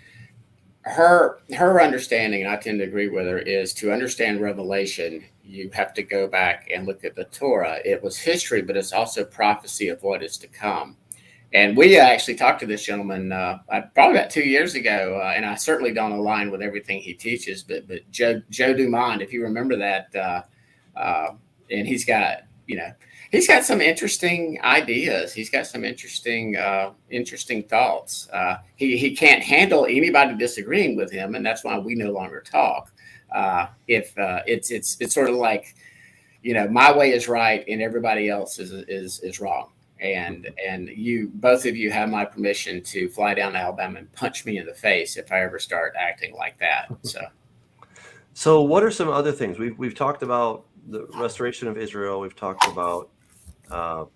Her understanding, and I tend to agree with her, is to understand Revelation, you have to go back and look at the Torah. It was history, but it's also prophecy of what is to come. And we actually talked to this gentleman probably about 2 years ago, and I certainly don't align with everything he teaches, but Joe Dumond, if you remember that, and he's got some interesting ideas. He's got some interesting thoughts. He can't handle anybody disagreeing with him, and that's why we no longer talk. If it's sort of like, my way is right and everybody else is wrong. And you, both of you, have my permission to fly down to Alabama and punch me in the face if I ever start acting like that. So what are some other things we've talked about? the restoration of Israel. We've talked about, the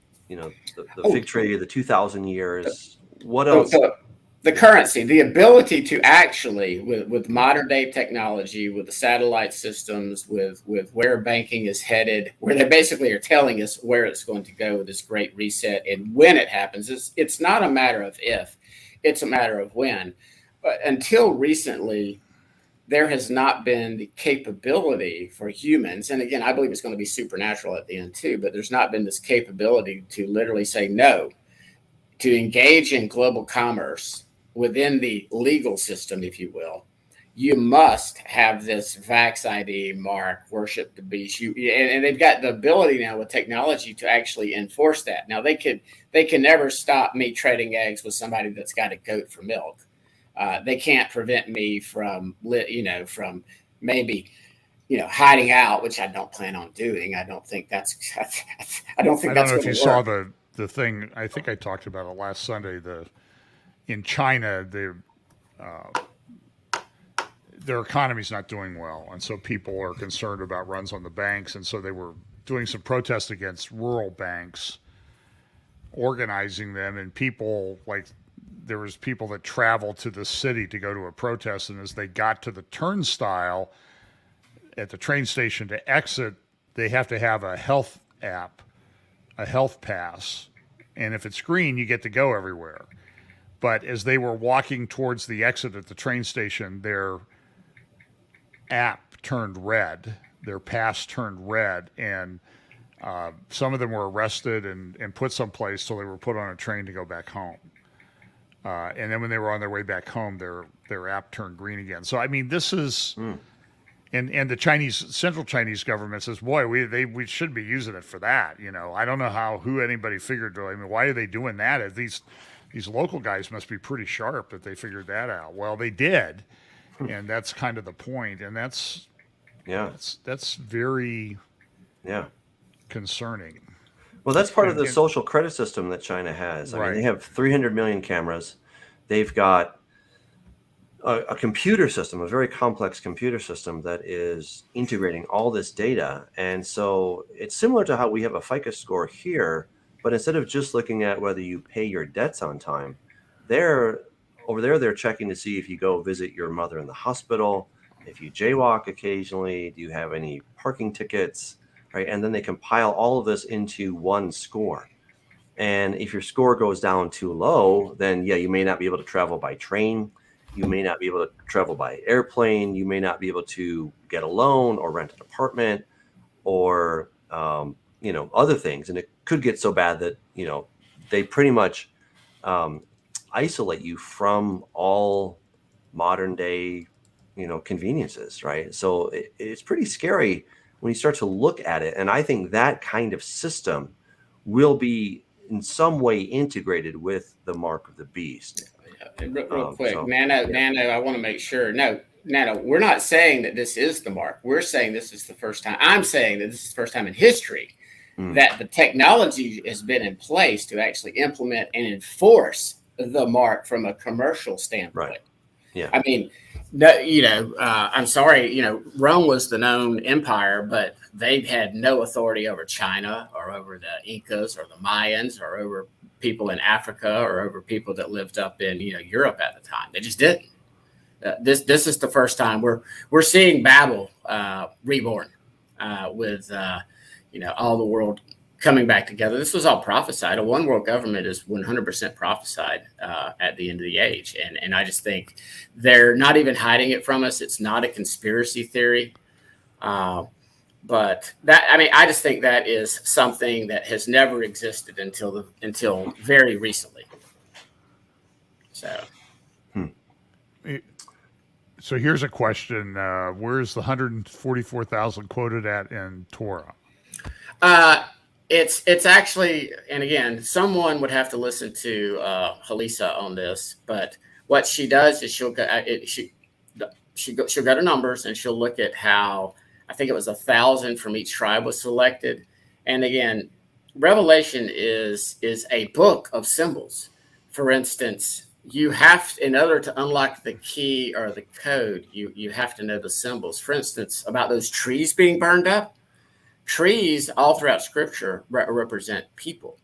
fig tree, the 2,000 years. What else? The currency, the ability to actually, with modern day technology, with the satellite systems, with where banking is headed, where they basically are telling us where it's going to go with this great reset and when it happens. It's not a matter of if, it's a matter of when. But until recently, there has not been the capability for humans. And again, I believe it's going to be supernatural at the end too, but there's not been this capability to literally say no, to engage in global commerce within the legal system, if you will. You must have this Vax ID mark, worship the beast. And they've got the ability now with technology to actually enforce that. Now they can never stop me trading eggs with somebody that's got a goat for milk. They can't prevent me from maybe hiding out, which I don't plan on doing. I don't think that's. I don't know if you saw the thing. I think I talked about it last Sunday. In China, their economy's not doing well, and so people are concerned about runs on the banks, and so they were doing some protests against rural banks, organizing them, and there was people that traveled to the city to go to a protest, and as they got to the turnstile at the train station to exit, they have to have a health app, a health pass, and if it's green, you get to go everywhere. But as they were walking towards the exit at the train station, their app turned red, their pass turned red, and some of them were arrested and put someplace till they were put on a train to go back home. And then when they were on their way back home, their app turned green again. So I mean, this is, and the central Chinese government says, boy, we should be using it for that. I don't know who anybody figured. I mean, why are they doing that? These local guys must be pretty sharp that they figured that out. Well, they did, and that's kind of the point. And that's very concerning. Well, that's part of the social credit system that China has. I mean, they have 300 million cameras. They've got a computer system, a very complex computer system that is integrating all this data. And so it's similar to how we have a FICO score here, but instead of just looking at whether you pay your debts on time, they're checking to see if you go visit your mother in the hospital, if you jaywalk occasionally, do you have any parking tickets, right? And then they compile all of this into one score. And if your score goes down too low, then you may not be able to travel by train. You may not be able to travel by airplane. You may not be able to get a loan or rent an apartment or, other things. And it could get so bad that, they pretty much isolate you from all modern day, conveniences, right? So it's pretty scary when you start to look at it. And I think that kind of system will be in some way integrated with the mark of the beast. Real quick, Nano, I want to make sure. No, we're not saying that this is the mark. We're saying this is the first time. I'm saying that this is the first time in history that the technology has been in place to actually implement and enforce the mark from a commercial standpoint. Right. Yeah. I mean, I'm sorry, Rome was the known empire, but they had no authority over China or over the Incas or the Mayans or over people in Africa or over people that lived up in, Europe at the time. They just didn't. This is the first time we're seeing Babel reborn with, all the world coming back together. This was all prophesied. A one world government is 100% prophesied at the end of the age. And I just think they're not even hiding it from us. It's not a conspiracy theory. But I just think that is something that has never existed until very recently. So. So here's a question. Where's the 144,000 quoted at in Torah? It's actually, and again, someone would have to listen to Halisa on this, but what she does is she'll go to numbers and she'll look at how, I think it was 1,000 from each tribe was selected. And again, Revelation is a book of symbols. For instance, you have, in order to unlock the key or the code, you have to know the symbols. For instance, about those trees being burned up, trees all throughout Scripture represent people,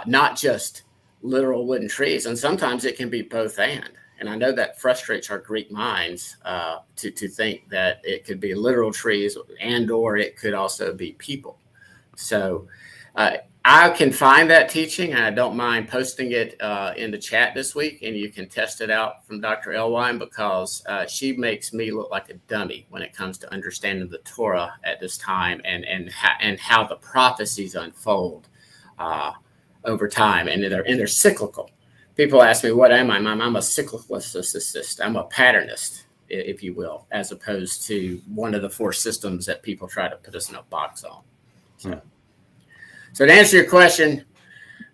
not just literal wooden trees. And sometimes it can be both and. And I know that frustrates our Greek minds to think that it could be literal trees and or it could also be people. So I can find that teaching, and I don't mind posting it in the chat this week, and you can test it out from Dr. Elwine, because she makes me look like a dummy when it comes to understanding the Torah at this time and how the prophecies unfold over time, and they're cyclical. People ask me, what am I? I'm a cyclicist. I'm a patternist, if you will, as opposed to one of the four systems that people try to put us in a box on. So to answer your question,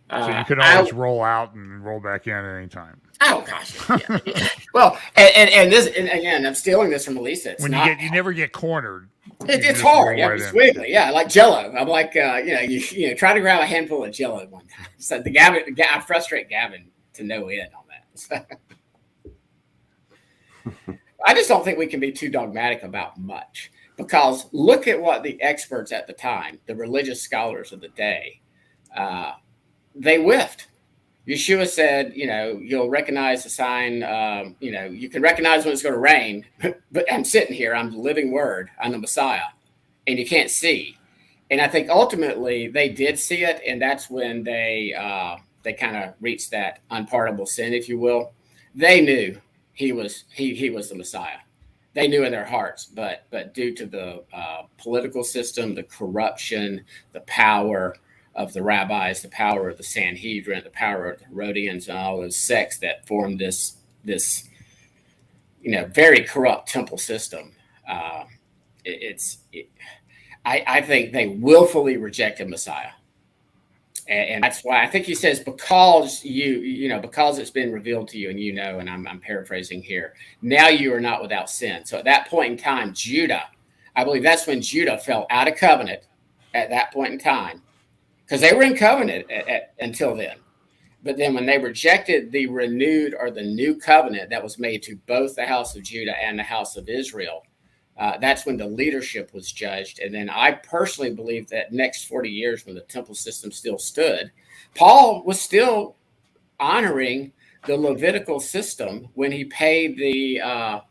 so you can always roll out and roll back in at any time. Oh gosh, yeah. Well, and this, and again, I'm stealing this from Elisa. You never get cornered. It's hard. Yeah, it's wiggly. Yeah, like Jello. I'm like, you try to grab a handful of Jello one time. So I frustrate Gavin to no end on that. So. I just don't think we can be too dogmatic about much, because look at what the experts at the time, the religious scholars of the day, they whiffed. Yeshua said, you'll recognize the sign, you can recognize when it's going to rain, but I'm sitting here, I'm the living word, I'm the Messiah, and you can't see. And I think ultimately they did see it, and that's when they kind of reached that unpardonable sin, if you will. They knew he was the Messiah. They knew in their hearts, but due to the political system, the corruption, the power of the rabbis, the power of the Sanhedrin, the power of the Herodians, and all those sects that formed this very corrupt temple system. I think they willfully rejected Messiah. And that's why I think he says, because because it's been revealed to you, and I'm paraphrasing here, now you are not without sin. So at that point in time, Judah, I believe that's when Judah fell out of covenant at that point in time, because they were in covenant until then. But then when they rejected the renewed or the new covenant that was made to both the house of Judah and the house of Israel, that's when the leadership was judged. And then I personally believe that next 40 years, when the temple system still stood, Paul was still honoring the Levitical system when he paid the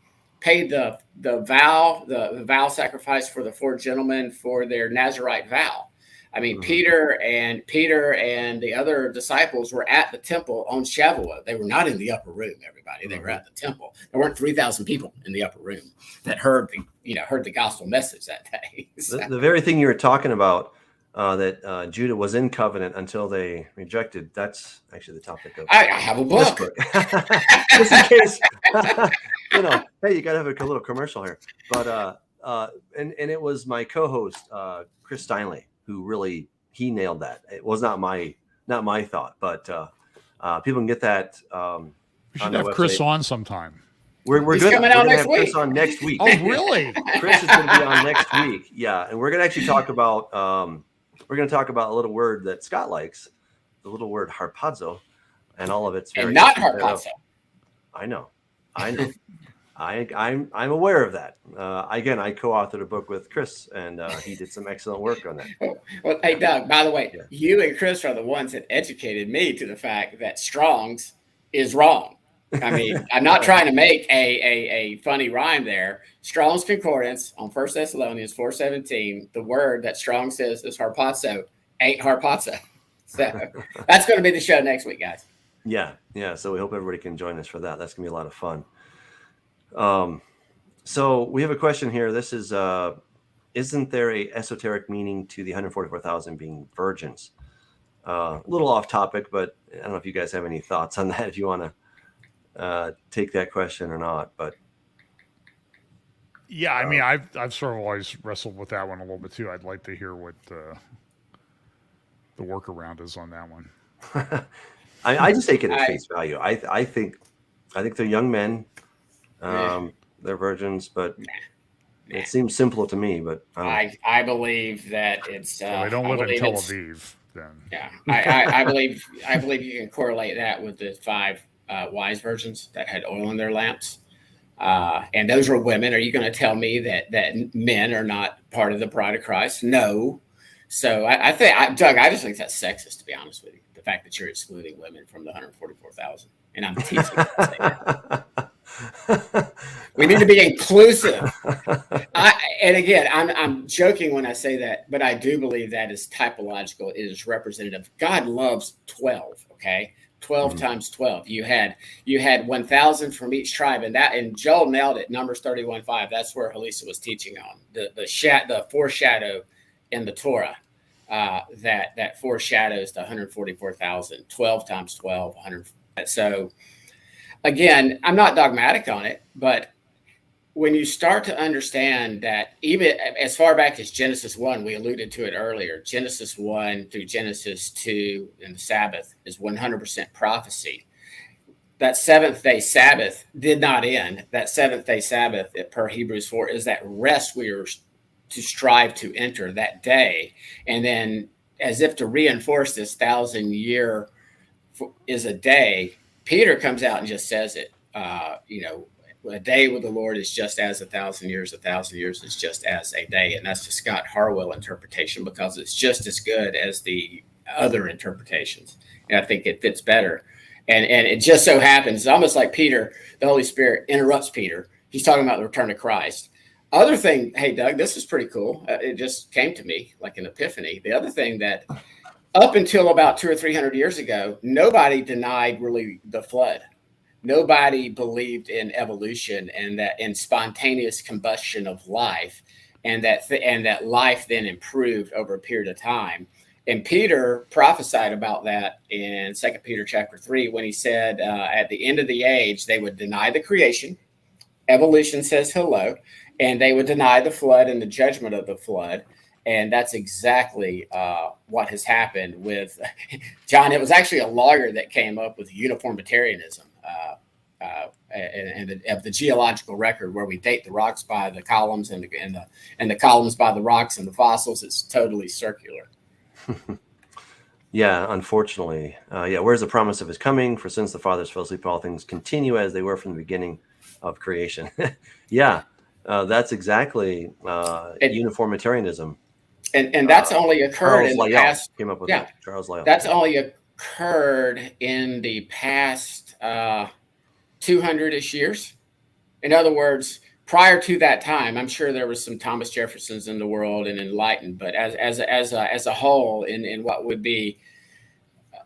vow sacrifice for the four gentlemen for their Nazirite vow. I mean, Peter and the other disciples were at the temple on Shavuot. They were not in the upper room, everybody. They were at the temple. There weren't 3,000 people in the upper room that heard the gospel message that day. So. The very thing you were talking about, that Judah was in covenant until they rejected, that's actually the topic of I have a book. Just in case, hey, you got to have a little commercial here. But and it was my co-host, Chris Steinley, who really, he nailed that. It was not my thought, but people can get that. We should have Chris on sometime. We're going to have Chris on next week. Oh, really? Chris is going to be on next week. Yeah, and we're going to actually talk about a little word that Scott likes, the little word harpazo, and all of its. And not harpazo. I know. I'm aware of that. Again, I co-authored a book with Chris, and he did some excellent work on that. Well, hey, Doug, by the way, You and Chris are the ones that educated me to the fact that Strong's is wrong. I mean, I'm not trying to make a funny rhyme there. Strong's Concordance on 1 Thessalonians 4:17, the word that Strong says is harpazo ain't harpazo. So that's going to be the show next week, guys. Yeah. So we hope everybody can join us for that. That's going to be a lot of fun. So we have a question here. This is, isn't there a esoteric meaning to the 144,000 being virgins? A little off topic, but I don't know if you guys have any thoughts on that, if you want to take that question or not, but. Yeah, I mean, I've sort of always wrestled with that one a little bit too. I'd like to hear what the workaround is on that one. I just take it at face value. I think they're young men. They're virgins, but it seems simple to me. But I believe that it's. They don't live in Tel Aviv, then. Yeah, I believe you can correlate that with the 5 wise virgins that had oil in their lamps. And those were women. Are you going to tell me that men are not part of the bride of Christ? No. So I think, Doug, I just think that's sexist, to be honest with you. The fact that you're excluding women from the 144,000, and I'm teasing. We need to be inclusive. And again, I'm joking when I say that, but I do believe that is typological. It is representative. God loves 12. Okay, 12 times 12. You had 1,000 from each tribe, and Joel nailed it. Numbers 31:5. That's where Halisa was teaching on the foreshadow in the Torah. That foreshadows the 144,000. 12 times 12. 100. So again, I'm not dogmatic on it, but when you start to understand that even as far back as Genesis 1, we alluded to it earlier, Genesis 1 through Genesis 2 and the Sabbath is 100% prophecy. That seventh day Sabbath did not end. That seventh day Sabbath, per Hebrews 4, is that rest we are to strive to enter that day. And then as if to reinforce this 1,000-year is a day, Peter comes out and just says it, a day with the Lord is just as 1,000 years. 1,000 years is just as a day. And that's the Scott Harwell interpretation, because it's just as good as the other interpretations. And I think it fits better. And it just so happens, it's almost like Peter, the Holy Spirit interrupts Peter. He's talking about the return of Christ. Other thing, hey, Doug, this is pretty cool. It just came to me like an epiphany. The other thing that up until about 200 or 300 years ago, nobody denied really the flood. Nobody believed in evolution and that in spontaneous combustion of life, and that life then improved over a period of time. And Peter prophesied about that in 2 Peter chapter 3 when he said at the end of the age, they would deny the creation. Evolution says hello. And they would deny the flood and the judgment of the flood. And that's exactly what has happened with John. It was actually a lawyer that came up with uniformitarianism and of the geological record, where we date the rocks by the columns and the columns by the rocks and the fossils. It's totally circular. Yeah, unfortunately. Where's the promise of his coming? For since the fathers fell asleep, all things continue as they were from the beginning of creation. That's exactly uniformitarianism. And that's only occurred in the past. Came up with that. Charles Lyell. That's only occurred in the past 200-ish years. In other words, prior to that time, I'm sure there was some Thomas Jeffersons in the world and enlightened, but as a whole, in what would be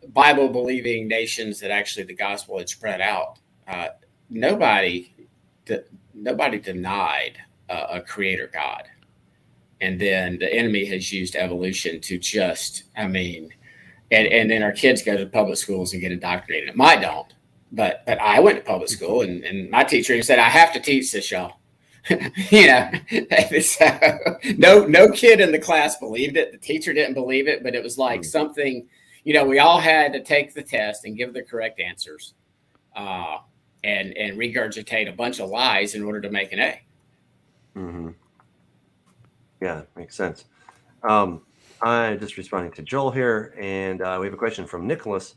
Bible-believing nations that actually the gospel had spread out, nobody denied a creator God. And then the enemy has used evolution to and then our kids go to public schools and get indoctrinated. Mine don't, but I went to public school, and my teacher said, I have to teach this, y'all. So, no kid in the class believed it. The teacher didn't believe it, but it was like something, we all had to take the test and give the correct answers. And regurgitate a bunch of lies in order to make an A. Mm-hmm. Yeah, makes sense. I'm just responding to Joel here, and we have a question from Nicholas.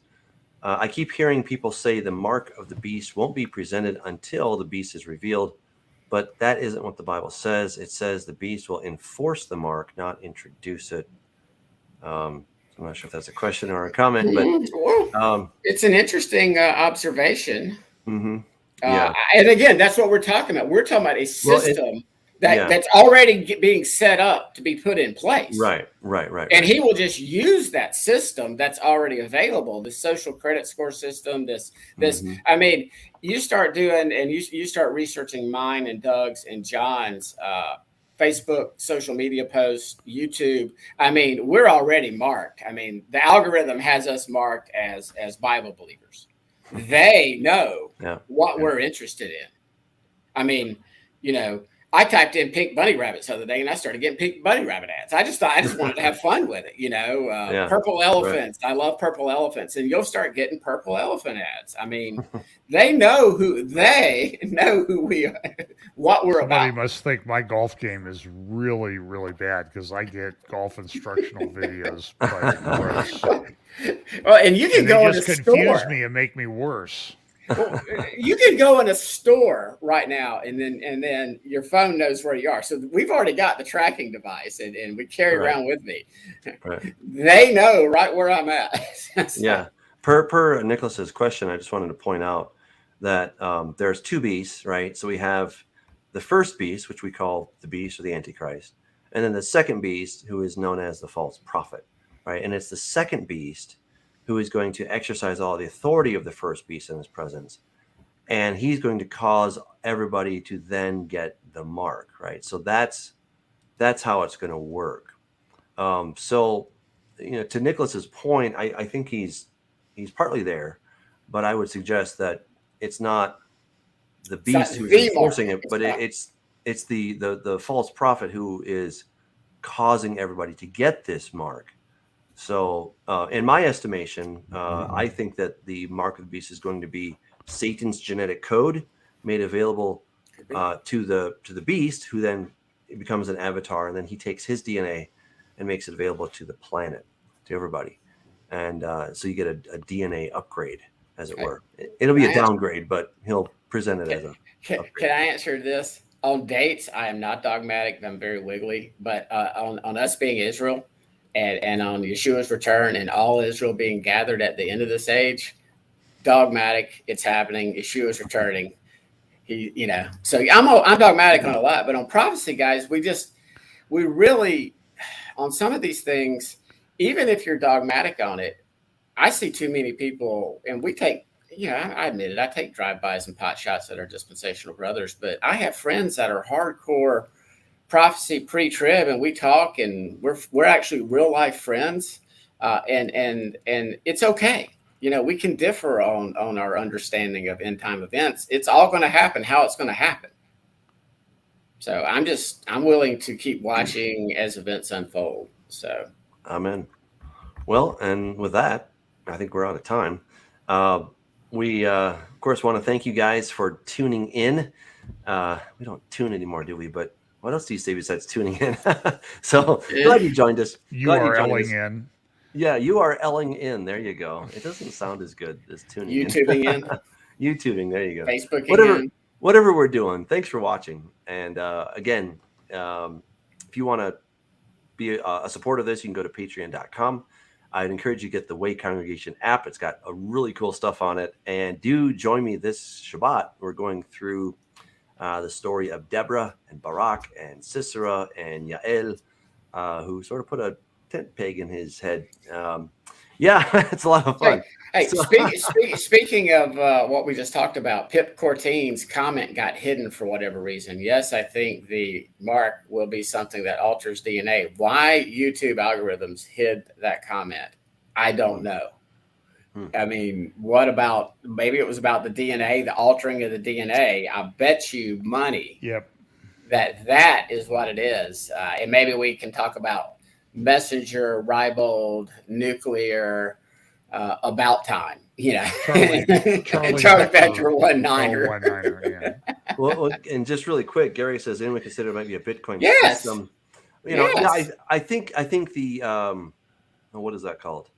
I keep hearing people say the mark of the beast won't be presented until the beast is revealed, but that isn't what the Bible says. It says the beast will enforce the mark, not introduce it. I'm not sure if that's a question or a comment, but it's an interesting observation. Mm-hmm. And again, that's what we're talking about. We're talking about a system that's already being set up to be put in place. Right. And he will just use that system that's already available, the social credit score system, this. You start doing, and you start researching mine and Doug's and John's Facebook, social media posts, YouTube. We're already marked. The algorithm has us marked as Bible believers. They know what we're interested in. I typed in pink bunny rabbits the other day, and I started getting pink bunny rabbit ads. I just wanted to have fun with it, purple elephants. Right. I love purple elephants, and you'll start getting purple elephant ads. They know who we are, what we're about. Somebody must think my golf game is really, really bad, because I get golf instructional videos. Well, and you can go just confuse me and make me worse. Well, you can go in a store right now, and then your phone knows where you are. So we've already got the tracking device, and we carry around with me. Right. They know right where I'm at. So, Yeah. Per Nicholas's question, I just wanted to point out that there's two beasts, right? So we have the first beast, which we call the beast or the Antichrist, and then the second beast, who is known as the false prophet, right? And it's the second beast who is going to exercise all the authority of the first beast in his presence. And he's going to cause everybody to then get the mark, right? So that's how it's going to work. So, to Nicholas's point, I think he's partly there, but I would suggest that it's not the beast who's enforcing it, but it's the false prophet who is causing everybody to get this mark. So, in my estimation, I think that the mark of the beast is going to be Satan's genetic code made available to the beast, who then becomes an avatar, and then he takes his DNA and makes it available to the planet, to everybody. And so you get a DNA upgrade, as it were. It'll be a downgrade, but he'll present it as a upgrade. Can I answer this? On dates, I am not dogmatic. I'm very wiggly. But on us being Israel and on Yeshua's return and all Israel being gathered at the end of this age, dogmatic, it's happening. Yeshua's returning. So I'm dogmatic on a lot. But on prophecy, guys, we really, on some of these things, even if you're dogmatic on it, I see too many people, and we take, I admit it, I take drive-bys and pot shots that are dispensational brothers, but I have friends that are hardcore prophecy pre-trib, and we talk, and we're actually real life friends, and it's okay. We can differ on our understanding of end time events. It's all going to happen how it's going to happen. So I'm willing to keep watching as events unfold. So. Amen. Well, and with that, I think we're out of time. We, of course, want to thank you guys for tuning in. We don't tune anymore, do we? But what else do you say besides tuning in? So glad you joined us. URLing in. Yeah, URLing in. There you go. It doesn't sound as good as tuning YouTubing in. YouTubing. There you go. Facebooking whatever we're doing. Thanks for watching. And again, if you want to be a supporter of this, you can go to patreon.com. I'd encourage you to get the Way Congregation app. It's got a really cool stuff on it. And do join me this Shabbat. We're going through the story of Deborah and Barak and Sisera and Yael, who sort of put a tent peg in his head. It's a lot of fun. Speaking of what we just talked about, Pip Corteen's comment got hidden for whatever reason. Yes, I think the mark will be something that alters DNA. Why YouTube algorithms hid that comment, I don't know. I mean, what about, maybe it was about the DNA, the altering of the DNA. I bet you money that is what it is. And maybe we can talk about messenger, ribold, nuclear, about time, Charlie Patrick 19er. Yeah. Well, and just really quick, Gary says anyone consider it might be a Bitcoin system. I think the what is that called?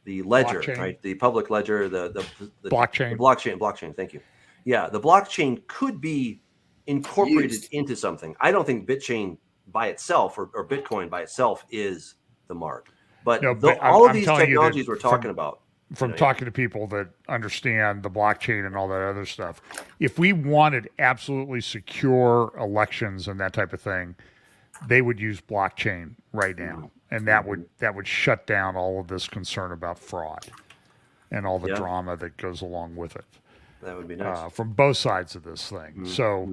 The ledger, blockchain. Right? The public ledger, the blockchain. Blockchain. Thank you. Yeah, the blockchain could be incorporated into something. I don't think Bitchain by itself or Bitcoin by itself is the mark. But all of these technologies we're talking about. From talking to people that understand the blockchain and all that other stuff, if we wanted absolutely secure elections and that type of thing, they would use blockchain right now. And that would shut down all of this concern about fraud and all the drama that goes along with it. That would be nice. From both sides of this thing. So,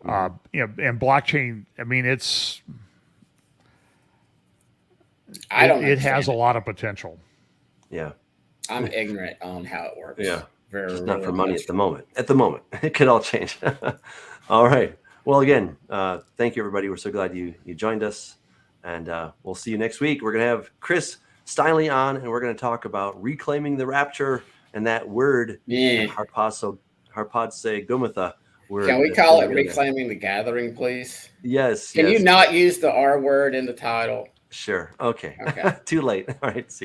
and blockchain, I mean, it has a lot of potential. Yeah. I'm ignorant on how it works. Yeah. Just not for money at the moment. It could all change. All right. Well, again, thank you, everybody. We're so glad you joined us. And we'll see you next week. We're going to have Chris Steinley on, and we're going to talk about reclaiming the rapture and that word, harpadse gumatha. Can we call it reclaiming the gathering, please? Yes. Can you not use the R word in the title? Sure. Okay. Too late. All right. See you.